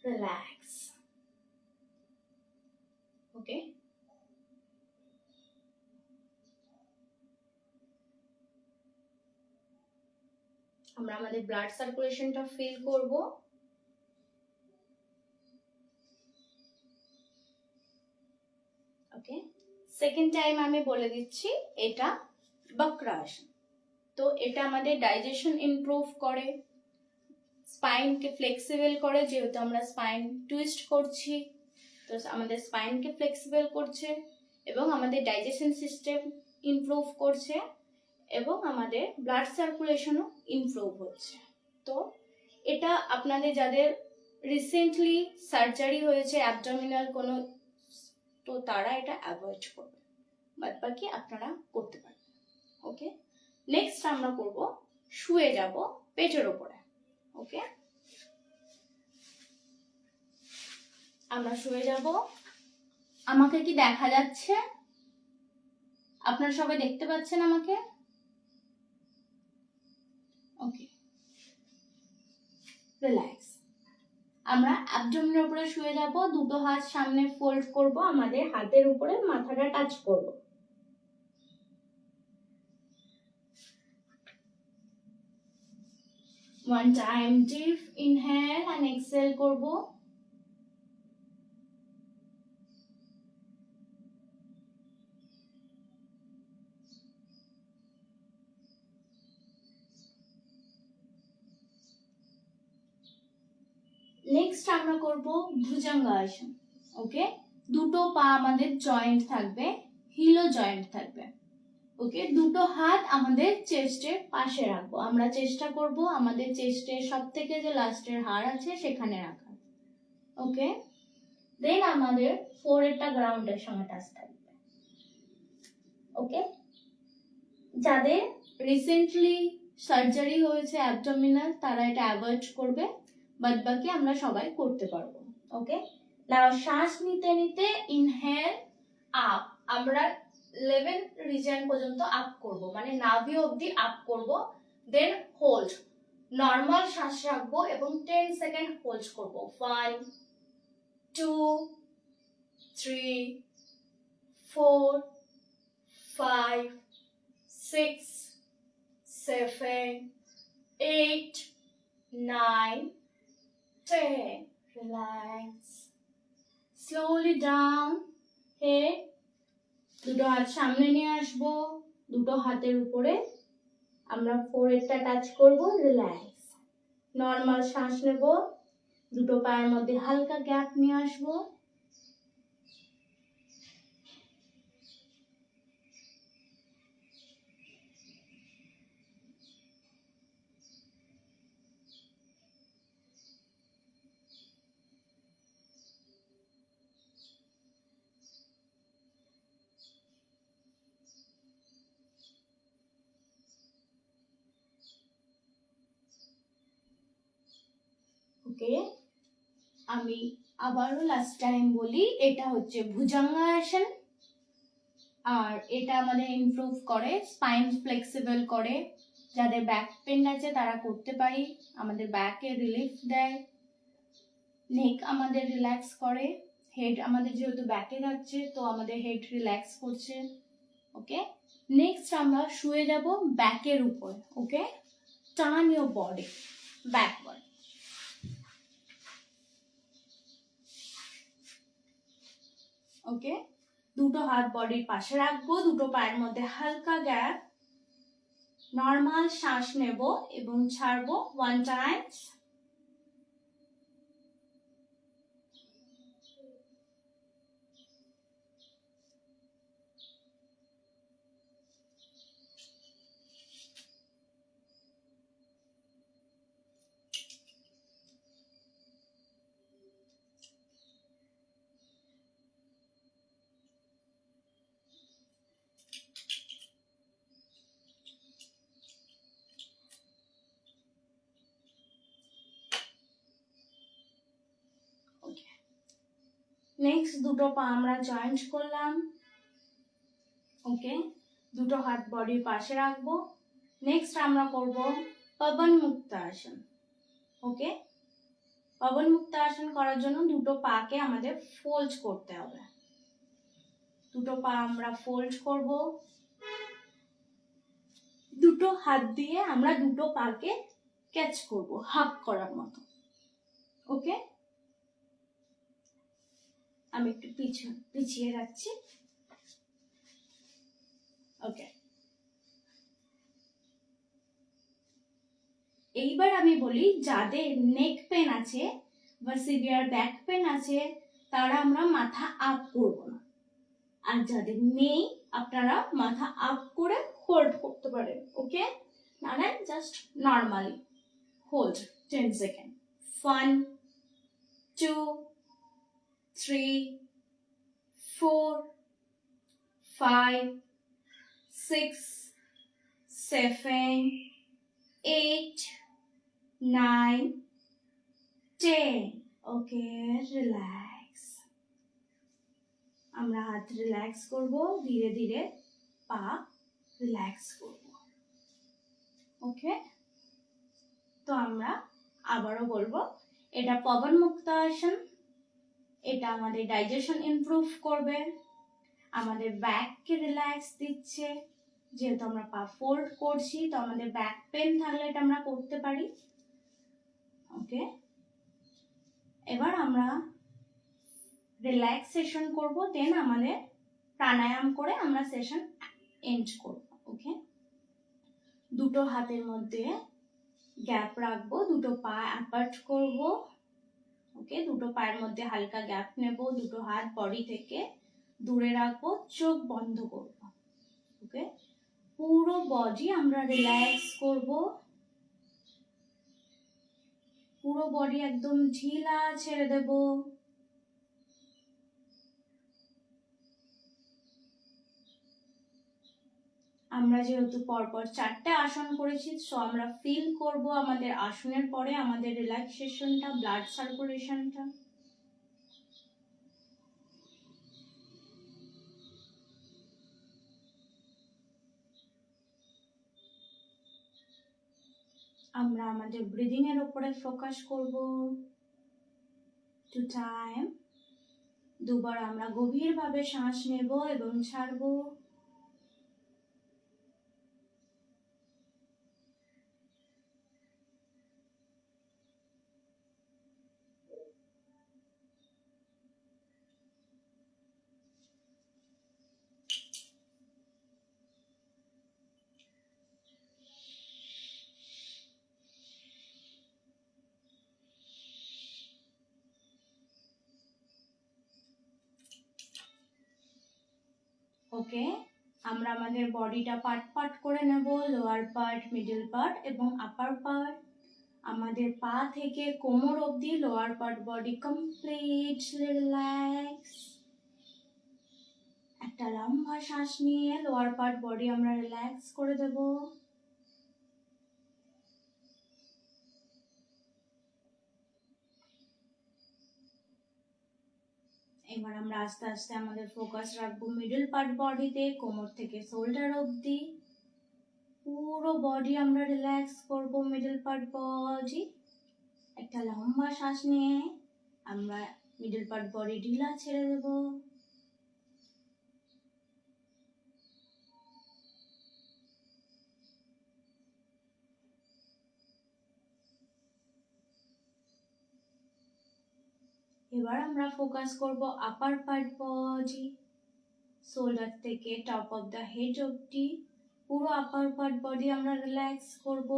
রিল্যাক্স। ওকে, আমরা আমাদের ব্লাড সার্কুলেশনটা ফিল করব। ওকে, সেকেন্ড টাইম আমি বলে দিচ্ছি, এটা বক্রাসন। তো এটা আমাদের ডাইজেশন ইমপ্রুভ করে, স্পাইনকে ফ্লেক্সিবল করে, যেহেতু আমরা স্পাইন টুইস্ট করছি, তো আমাদের স্পাইনকে ফ্লেক্সিবল করছে এবং আমাদের ডাইজেশন সিস্টেম ইমপ্রুভ করছে এবং আমাদের ব্লাড সার্কুলেশনও ইমপ্রুভ হচ্ছে। তো এটা আপনাদের যাদের রিসেন্টলি সার্জারি হয়েছে অ্যাবডোমিনাল কোনো, তো তারা এটা অ্যাভয়েড করবে, বাদ বাকি আপনারা করতে পারবেন। ওকে, নেক্সট আমরা করব শুয়ে যাব পেটের উপরে। ওকে, আমরা শুয়ে যাব। আমাকে কি দেখা যাচ্ছে? আপনারা সবাই দেখতে পাচ্ছেন আমাকে? ওকে, রিল্যাক্স। আমরা অ্যাবডোমেনের উপরে শুয়ে যাব, দুটো হাত সামনে ফোল্ড করব, আমাদের হাতের উপরে মাথাটা টাচ করব। One time deep inhale and exhale করব। আমরা করব ভুজঙ্গাসন। ওকে, দুটো পা আমাদের জয়েন্ট থাকবে, হিলও জয়েন্ট থাকবে। ওকে, দুটো হাত আমাদের চেস্টের পাশে রাখবো। আমরা চেষ্টা করব আমাদের চেস্টের সব থেকে যে লাস্টের হাড় আছে সেখানে রাখার। ওকে, দেন আমাদের ফোরহেডটা গ্রাউন্ডের সঙ্গে টাচ থাকবে। ওকে, যাদের রিসেন্টলি সার্জারি হয়েছে অ্যাবডোমিনাল তারা এটা অ্যাভয়েড করবে, বাদ বাকি আমরা সবাই করতে পারবো। ওকে, নাও শ্বাস নিতে নিতে ইনহেল আপ, আমরা 11 রিজন পর্যন্ত আপ করব, মানে নাভি অবধি আপ করব। দেন হোল্ড, নর্মাল শ্বাস রাখবো এবং 10 সেকেন্ড হোল্ড করব। 1 2 3 4 5 6 7 8 9 10. Relax. Slowly down. Head. দুটো হাত সামনে নিয়ে আসবো, দুটো হাতের উপরে আমরা ফোরহেডটা টাচ করব। রিল্যাক্স, নর্মাল শ্বাস নেব, দুটো পায়ের মধ্যে হালকা গ্যাপ নিয়ে আসবো। ওকে, আমি আবারও লাস্ট টাইম বলি, এটা হচ্ছে ভুজঙ্গাসন, আর এটা আমাদের ইমপ্রুভ করে, স্পাইন ফ্লেক্সিবল করে। যাদের ব্যাক পেন আছে তারা করতে পারি, আমাদের ব্যাকে রিলিফ দেয়, নেক আমাদের রিল্যাক্স করে, হেড আমাদের যেহেতু ব্যাকে যাচ্ছে তো আমাদের হেড রিল্যাক্স করছে। ওকে, নেক্সট আমরা শুয়ে যাব ব্যাকের উপর। ওকে, টার্ন ইউর বডি ব্যাকওয়ার্ড। ওকে, দুটো হাত বডির পাশে রাখবো, দুটো পায়ের মধ্যে হালকা গ্যাপ, নর্মাল শ্বাস নেব এবং ছাড়বো 1 টাইমস। নেক্সট দুটো পা আমরা জয়েন্ট করলাম। ওকে, দুটো হাত বডির পাশে রাখবো। নেক্সট আমরা করব পবন মুক্ত আসন। ওকে, পবন মুক্ত আসন করার জন্য দুটো পাকে আমাদের ফোল্ড করতে হবে। দুটো পা আমরা ফোল্ড করব, দুটো হাত দিয়ে আমরা দুটো পাকে ক্যাচ করব হাফ করার মতো। ওকে, আমি একটু পিছিয়ে রাখছি। ওকে, এইবার আমি বলি, যাদের নেক পেন আছে বা সিভিয়ার ব্যাক পেন আছে তারা আমরা মাথা আপ করব না, আর যাদের নেই আপনারা মাথা আপ করে হোল্ড করতে পারেন। ওকে, নাহলে জাস্ট নর্মালি হোল্ড 10 সেকেন্ড। 1 2 3 4 5 6 7 8 9 10. ওকে, রিল্যাক্স, আমরা হাত রিল্যাক্স করব, ধীরে ধীরে পা রিল্যাক্স করব। ওকে, তো আমরা আবারও বলবো, এটা পবন মুক্ত আসন, এটা আমাদের ডাইজেশন ইমপ্রুভ করবে, আমাদের ব্যাককে রিল্যাক্স দিচ্ছে। যেহেতু আমরা পা ফোল্ড করছি তো আমাদের ব্যাক পেন থাকলে এটা আমরা করতে পারি। ওকে, এবার আমরা রিল্যাক্সেশন করব, দেন আমাদের প্রাণায়াম করে আমরা সেশন এন্ড করব। ওকে, দুটো হাতের মধ্যে গ্যাপ রাখবো, দুটো পা অ্যাপার্ট করব, ওকে, দুটো পায়ের মধ্যে হালকা গ্যাপ নেব, দুটো হাত বডি থেকে দূরে রাখবো, চোখ বন্ধ করব। ওকে, পুরো বডি আমরা রিল্যাক্স করব, পুরো বডি একদম ঢিলা ছেড়ে দেব। আমরা যেহেতু পরপর 4টে আসন করেছি, সো আমরা ফিল করব আমাদের আসনের পরে আমাদের রিল্যাক্সেশনটা, ব্লাড সার্কুলেশনটা। আমরা আমাদের ব্রিদিং এর উপরে ফোকাস করব। টু টাইম, দুবার আমরা গভীরভাবে শ্বাস নেব এবং ছাড়ব। ওকে, আমরা আমাদের বডিটা পার্ট পার্ট করে নেব, লোয়ার পার্ট, মিডল পার্ট এবং আপার পার্ট। আমাদের পা থেকে কোমর অবধি lower part body completely relax. একটা লম্বা শ্বাস নিয়ে লোয়ার পার্ট বডি আমরা রিল্যাক্স করে দেব। এবার আমরা আস্তে আস্তে আমাদের ফোকাস রাখবো মিডল পার্ট বডিতে, কোমর থেকে শোল্ডার অবধি পুরো বডি আমরা রিল্যাক্স করব, মিডল পার্ট বডি। একটা লম্বা শ্বাস নিয়ে আমরা মিডল পার্ট বডি ঢিলা ছেড়ে দেব। এবার আমরা ফোকাস করব আপার পার্ট বডি, শোল্ডার থেকে টপ অফ দ্য হেড অবধি পুরো আপার পার্ট বডি আমরা রিল্যাক্স করব।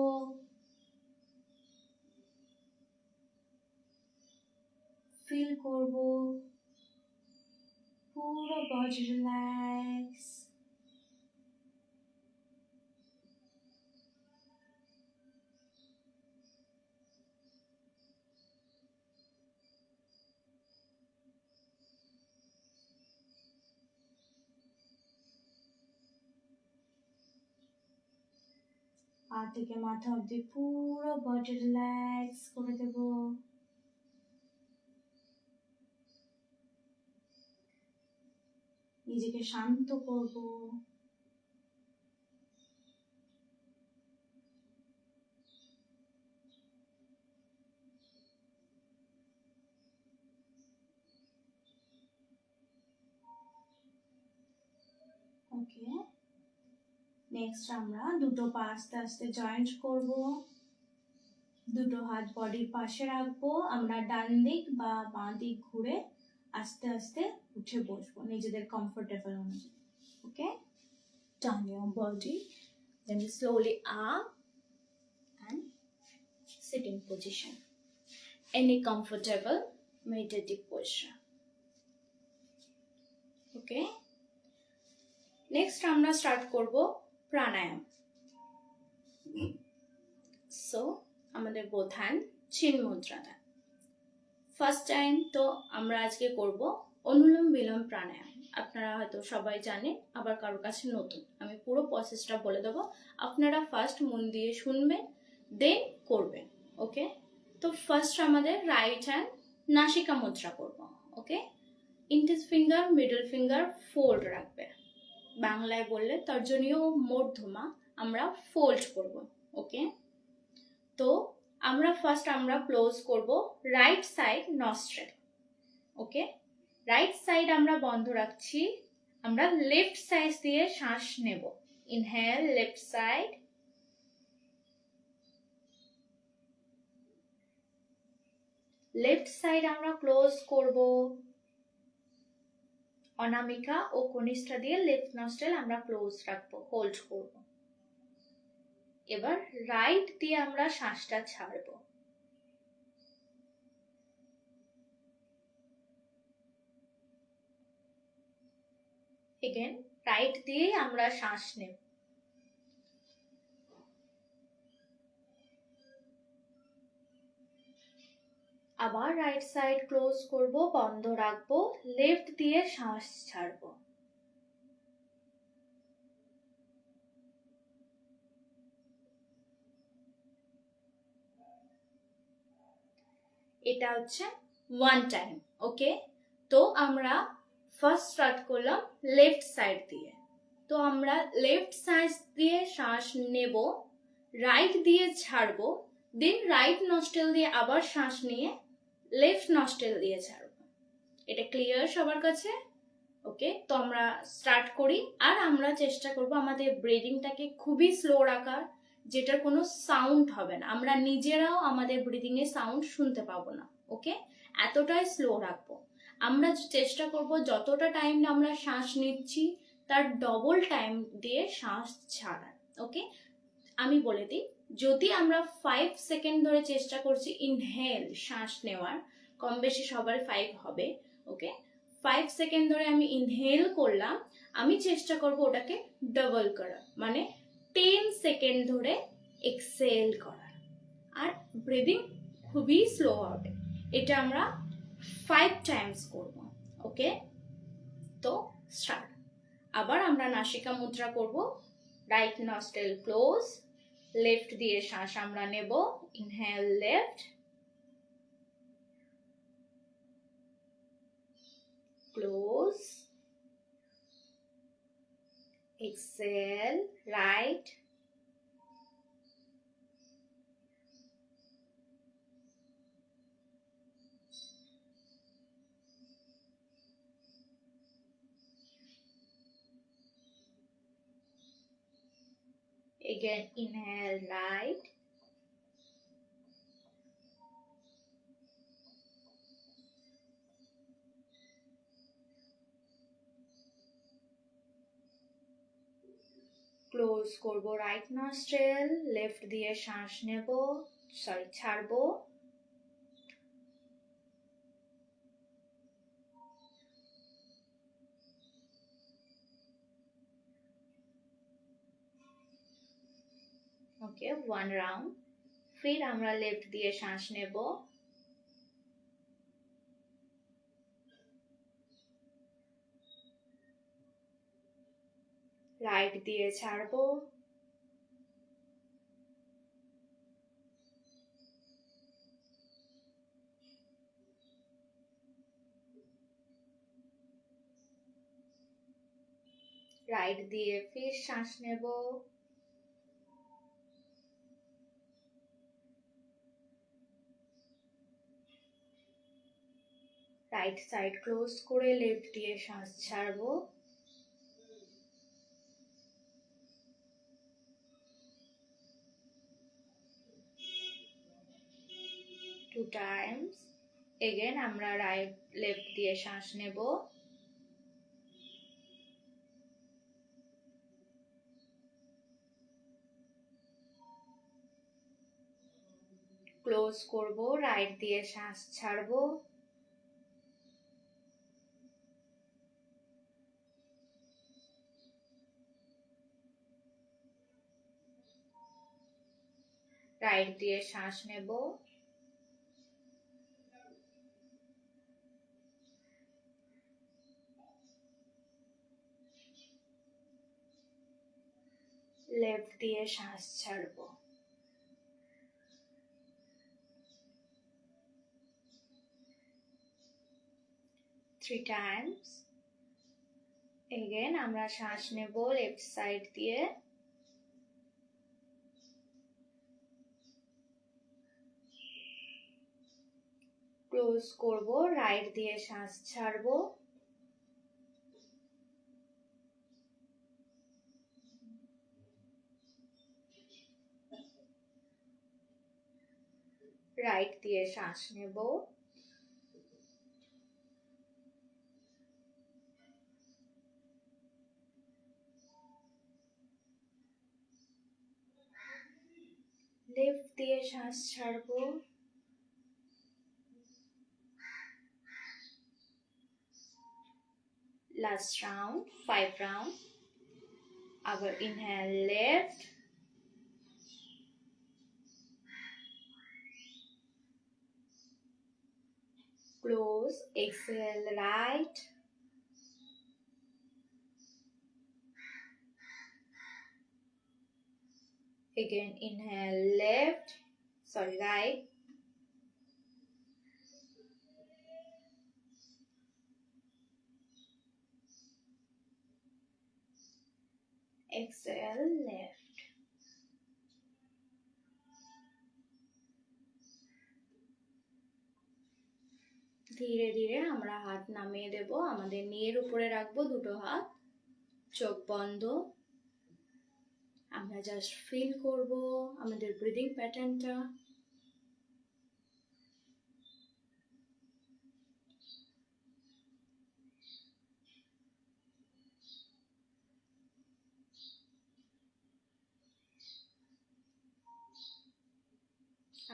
ফিল করব পুরো বডি রিল্যাক্স। পা থেকে মাথা অবধি পুরো বডি রিল্যাক্স করে দেব। নিজেকে শান্ত করব। ওকে, নেক্সট আমরা দুটো পা আস্তে আস্তে জয়েন্ট করব, দুটো হাত বডির পাশে রাখবো, আমরা ডান দিক বা বাঁ দিক ঘুরে আস্তে আস্তে উঠে বসবো নিজেদের কমফোর্টেবল অনুযায়ী। ওকে, turn your body, then slowly up and sit in position, any comfortable meditative posture. Okay, next আমরা স্টার্ট করব প্রাণায়াম। সো আমাদের বোধান চিন মুদ্রাটা ফার্স্ট টাইম, তো আমরা আজকে করব অনুলোম বিলোম প্রাণায়াম। আপনারা হয়তো সবাই জানেন, আবার কারোর কাছে নতুন। আমি পুরো প্রসেসটা বলে দেবো, আপনারা ফার্স্ট মন দিয়ে শুনবেন, দেন করবেন। ওকে, তো ফার্স্ট আমাদের রাইট হ্যান্ড নাসিকা মুদ্রা করব। Okay, index finger, middle finger fold রাখবে। বাংলায় বললে তর্জনীয় মধ্যমা আমরা ফোল্ড করব। ওকে, তো আমরা ফার্স্ট ক্লোজ করব রাইট সাইড নস্ট্রেল। ওকে, রাইট সাইড আমরা বন্ধ রাখছি, আমরা লেফট সাইড দিয়ে শ্বাস নেব। Inhale left side, left side আমরা ক্লোজ করব। অনামিকা ও কনিষ্ঠা দিয়ে লেফট নস্ট্রেল আমরা ক্লোজ রাখবো, হোল্ড করব। এবার রাইট দিয়ে আমরা শ্বাসটা ছাড়বো। এগেন রাইট দিয়ে আমরা শ্বাস নেব। আবার রাইট সাইড ক্লোজ করব, বন্ধ রাখবো, লেফট দিয়ে শ্বাস ছাড়বো। এটা হচ্ছে ওয়ান টাইম। ওকে, তো আমরা ফার্স্ট স্টার্ট করলাম লেফট সাইড দিয়ে। তো আমরা লেফট সাইড দিয়ে শ্বাস নেব, রাইট দিয়ে ছাড়বো, দেন রাইট নস্ট্রেল দিয়ে আবার শ্বাস নিয়ে লেফট নস্ট্রেল দিয়ে ছাড়বো। এটা ক্লিয়ার সবার কাছে? ওকে, তো আমরা স্টার্ট করি। আর আমরা চেষ্টা করব আমাদের ব্রিদিংটাকে খুবই স্লো রাখার, যেটার কোনো সাউন্ড হবে না, আমরা নিজেরাও আমাদের ব্রিদিং এর সাউন্ড শুনতে পাবো না। ওকে, এতটাই স্লো রাখবো। আমরা চেষ্টা করব যতটা টাইম আমরা শ্বাস নিচ্ছি তার ডবল টাইম দিয়ে শ্বাস ছাড়ার। ওকে, আমি বলে দিই, যদি আমরা 5 সেকেন্ড ধরে চেষ্টা করছি ইনহেল শ্বাস নেওয়ার, কম বেশি সবার 5 হবে। ওকে, 5 সেকেন্ড ধরে আমি ইনহেল করলাম, আমি চেষ্টা করব ওটাকে ডাবল করার, মানে 10 সেকেন্ড ধরে এক্সেল করার। আর ব্রিদিং খুবই স্লো হবে, এটা আমরা 5 টাইমস করব। ওকে, তো স্টার্ট। আবার আমরা নাসিকা মুদ্রা করব, রাইট নস্ট্রেল ক্লোজ, লেফট দিয়ে শ্বাস আমরা নেব, inhale left, close, exhale right, again inhale right, close করব রাইট নস্ট্রেল, লেফট দিয়ে শ্বাস নেব, ছাড়বো, ওকে 1 রাউন্ড। फिर আমরা লেফট দিয়ে শ্বাস নেব, রাইট দিয়ে ছাড়বো, রাইট দিয়ে फिर শ্বাস নেব, রাইট সাইড ক্লোজ করে লেফট দিয়ে শ্বাস ছাড়বো, 2 টাইমস। এগেন আমরা রাইট লেফট দিয়ে শ্বাস নেব, ক্লোজ করব, রাইট দিয়ে শ্বাস ছাড়বো, রাইট দিয়ে শ্বাস নেব, লেফট দিয়ে শ্বাস ছাড়বো। 3 টাইমস। এগেন আমরা শ্বাস নেব লেফট সাইড দিয়ে, ক্লোজ করব, রাইট দিয়ে শ্বাস ছাড়বো, রাইট দিয়ে শ্বাস নেব, লেফট দিয়ে শ্বাস ছাড়বো, last round, 5 round. Our inhale left, close, exhale right, again inhale left, right, exhale left. ধীরে ধীরে আমরা হাত নামিয়ে দেব, আমাদের নিয়ের উপরে রাখবো দুটো হাত, চোখ বন্ধ। আমরা জাস্ট ফিল করব আমাদের ব্রিদিং প্যাটার্নটা।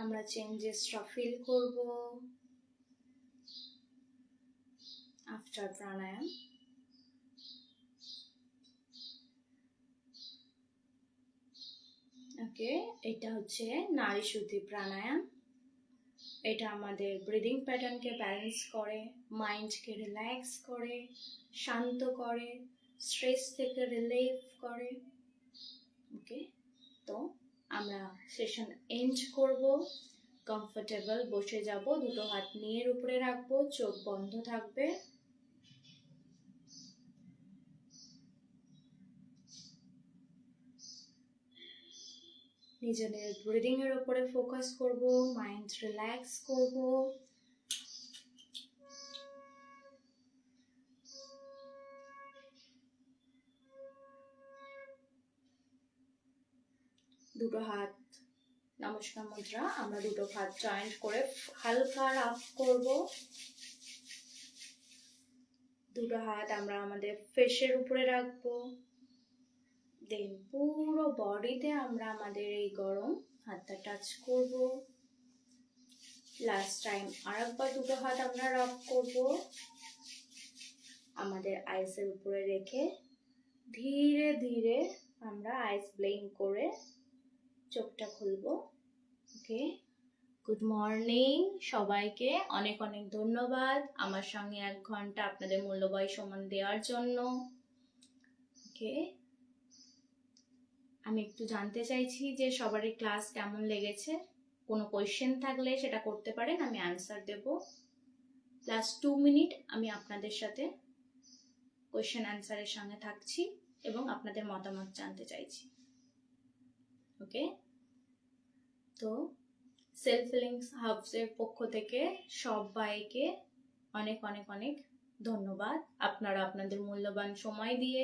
আমরা চেঞ্জেসটা ফিল করব আফটার প্রাণায়াম। ওকে, এটা হচ্ছে নারী শুদ্ধি প্রাণায়াম। এটা আমাদের ব্রিদিং প্যাটার্নকে ব্যালেন্স করে, মাইন্ডকে রিল্যাক্স করে, শান্ত করে, স্ট্রেস থেকে রিলিফ করে। ওকে, তো আমরা সেশন এন্ড করব। কমফোর্টেবল বসে যাব, দুটো হাত নিয়ের উপরে রাখবো, চোখ বন্ধ থাকবে। নিজেদের ব্রিদিং এর উপরে ফোকাস করব, মাইন্ড রিল্যাক্স করব। দুটো হাত নমস্কার মুদ্রা, আমরা দুটো হাত জয়েন্ট করে হালকা আপ করব। দুটো হাত আমরা আমাদের ফেসের উপরে রাখবো। দেন পুরো বডিতে আমরা আমাদের এই গরম হাতটা টাচ করব। লাস্ট টাইম আরেকবার দুটো হাত আমরা রাব করব, আমাদের আইসের উপরে রেখে ধীরে ধীরে আমরা আইস ব্লিঙ্ক করে চোখটা খুলবো। ওকে, গুড মর্নিং সবাইকে, অনেক অনেক ধন্যবাদ আমার সঙ্গে 1 ঘন্টা আপনাদের মূল্যবান সময় দেওয়ার জন্য। ওকে, আমি একটু জানতে চাইছি যে সবারই ক্লাস কেমন লেগেছে। কোনো কোয়েশ্চেন থাকলে সেটা করতে পারেন, আমি অ্যান্সার দেব। লাস্ট 2 মিনিট আমি আপনাদের সাথে কোয়েশ্চেন অ্যান্সারের সঙ্গে থাকছি এবং আপনাদের মতামত জানতে চাইছি। ওকে, তো সেলফ হিলিংস হাবসের পক্ষ থেকে সবাইকে অনেক অনেক অনেক ধন্যবাদ। আপনারা আপনাদের মূল্যবান সময় দিয়ে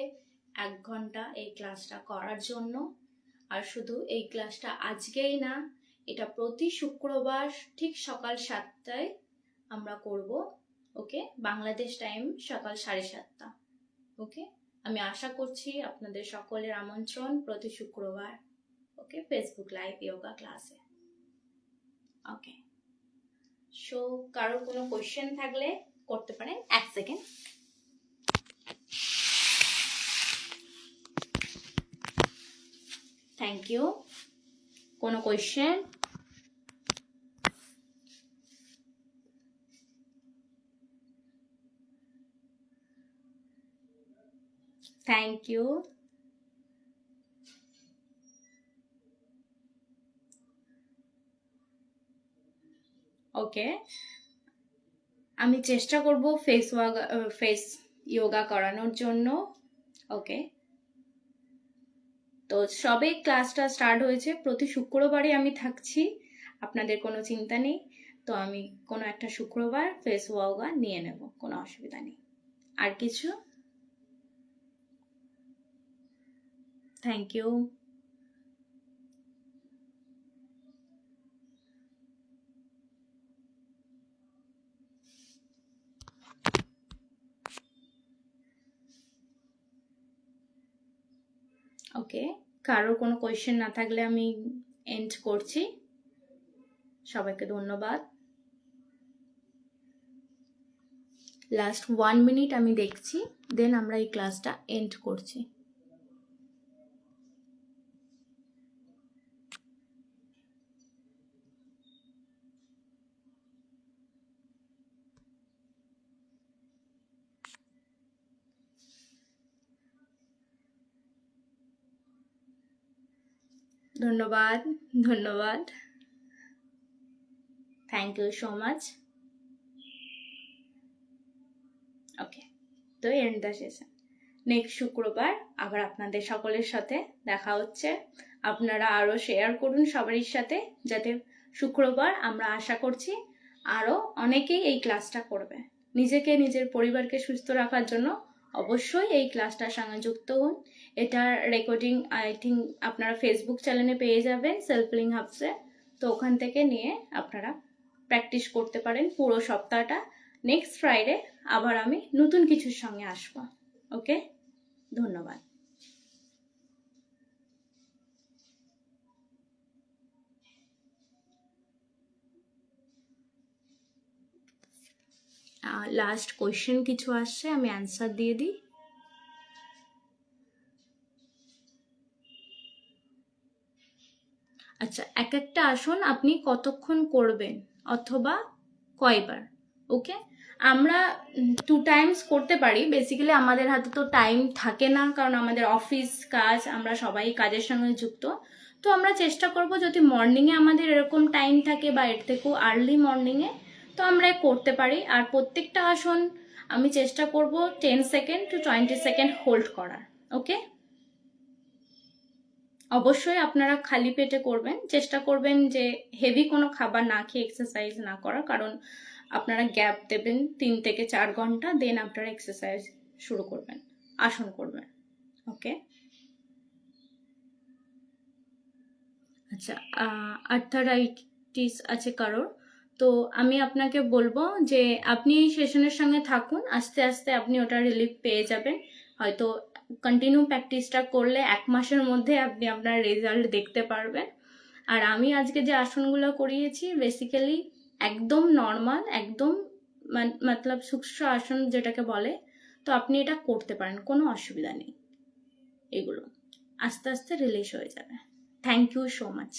1 ঘন্টা এই ক্লাসটা করার জন্য। আর শুধু এই ক্লাসটা আজকেই না, এটা প্রতি শুক্রবার ঠিক সকাল 7টায় আমরা করব। ওকে, বাংলাদেশ টাইম সকাল 7:30। ওকে, আমি আশা করছি আপনাদের সকলের আমন্ত্রণ প্রতি শুক্রবার। ওকে, ফেসবুক লাইভ যোগা ক্লাসে। ওকে, সো কারোর কোনো কোয়েশ্চেন থাকলে করতে পারেন। 1 সেকেন্ড। Thank you. কোনো কোয়েশ্চেন? Thank you. ওকে, আমি চেষ্টা করব ফেস যোগা করানোর জন্য। ওকে, তো সবে ক্লাসটা স্টার্ট হয়েছে, প্রতি শুক্রবারই আমি থাকছি, আপনাদের কোনো চিন্তা নেই। তো আমি কোনো একটা শুক্রবার ফেস যোগা নিয়ে নেব, কোনো অসুবিধা নেই। আর কিছু? Thank you. ওকে, কারোর কোনো কোয়েশ্চেন না থাকলে আমি এন্ড করছি। সবাইকে ধন্যবাদ। লাস্ট 1 মিনিট আমি দেখছি, দেন আমরা এই ক্লাসটা এন্ড করছি। ধন্যবাদ, ধন্যবাদ, থ্যাংক ইউ সো মাচ। ওকে, তো এন্ড দ্য সেশন। নেক্সট শুক্রবার আবার আপনাদের সকলের সাথে দেখা হচ্ছে। আপনারা আরও শেয়ার করুন সবারই সাথে, যাতে শুক্রবার আমরা আশা করছি আরও অনেকেই এই ক্লাসটা করবে। নিজেকে, নিজের পরিবারকে সুস্থ রাখার জন্য অবশ্যই এই ক্লাসটার সঙ্গে যুক্ত হন। এটার রেকর্ডিং আই থিঙ্ক আপনারা ফেসবুক চ্যানেলে পেয়ে যাবেন, সেলফ লিং হাবসে। তো ওখান থেকে নিয়ে আপনারা প্র্যাকটিস করতে পারেন পুরো সপ্তাহটা। নেক্সট ফ্রাইডে আবার আমি নতুন কিছুর সঙ্গে আসবো। ওকে, ধন্যবাদ। লাস্ট কোয়েশ্চেন কিছু আসছে, আমি অ্যান্সার দিয়ে দিই। আচ্ছা, এক একটা আসন আপনি কতক্ষণ করবেন অথবা কয়বার? ওকে, আমরা 2 টাইমস করতে পারি। বেসিক্যালি আমাদের হাতে তো টাইম থাকে না, কারণ আমাদের অফিস কাজ, আমরা সবাই কাজের সঙ্গে যুক্ত। তো আমরা চেষ্টা করব যদি মর্নিংয়ে আমাদের এরকম টাইম থাকে বা এর থেকেও আর্লি মর্নিংয়ে, তো আমরা করতে পারি। আর প্রত্যেকটা আসন আমি চেষ্টা করব 10 সেকেন্ড টু 20 সেকেন্ড হোল্ড করার। ওকে, অবশ্যই আপনারা খালি পেটে করবেন, চেষ্টা করবেন যে হেভি কোনো খাবার না খেয়ে এক্সারসাইজ না করা, কারণ আপনারা গ্যাপ দেবেন 3 থেকে 4 ঘন্টা, দেন আপনারা এক্সারসাইজ শুরু করবেন, আসন করবেন। ওকে, আচ্ছা, আর্থারাইটিস আছে কারোর, তো আমি আপনাকে বলবো যে আপনি এই সেশনের সঙ্গে থাকুন, আস্তে আস্তে আপনি ওটা রিলিফ পেয়ে যাবেন। হয়তো কন্টিনিউ প্র্যাকটিসটা করলে 1 মাসের মধ্যে আপনি আপনার রেজাল্ট দেখতে পারবেন। আর আমি আজকে যে আসনগুলো করিয়েছি বেসিক্যালি একদম নর্মাল, একদম মতলব সূক্ষ্ম আসন যেটাকে বলে। তো আপনি এটা করতে পারেন, কোনো অসুবিধা নেই। এগুলো আস্তে আস্তে রিলিজ হয়ে যাবে। Thank you so much.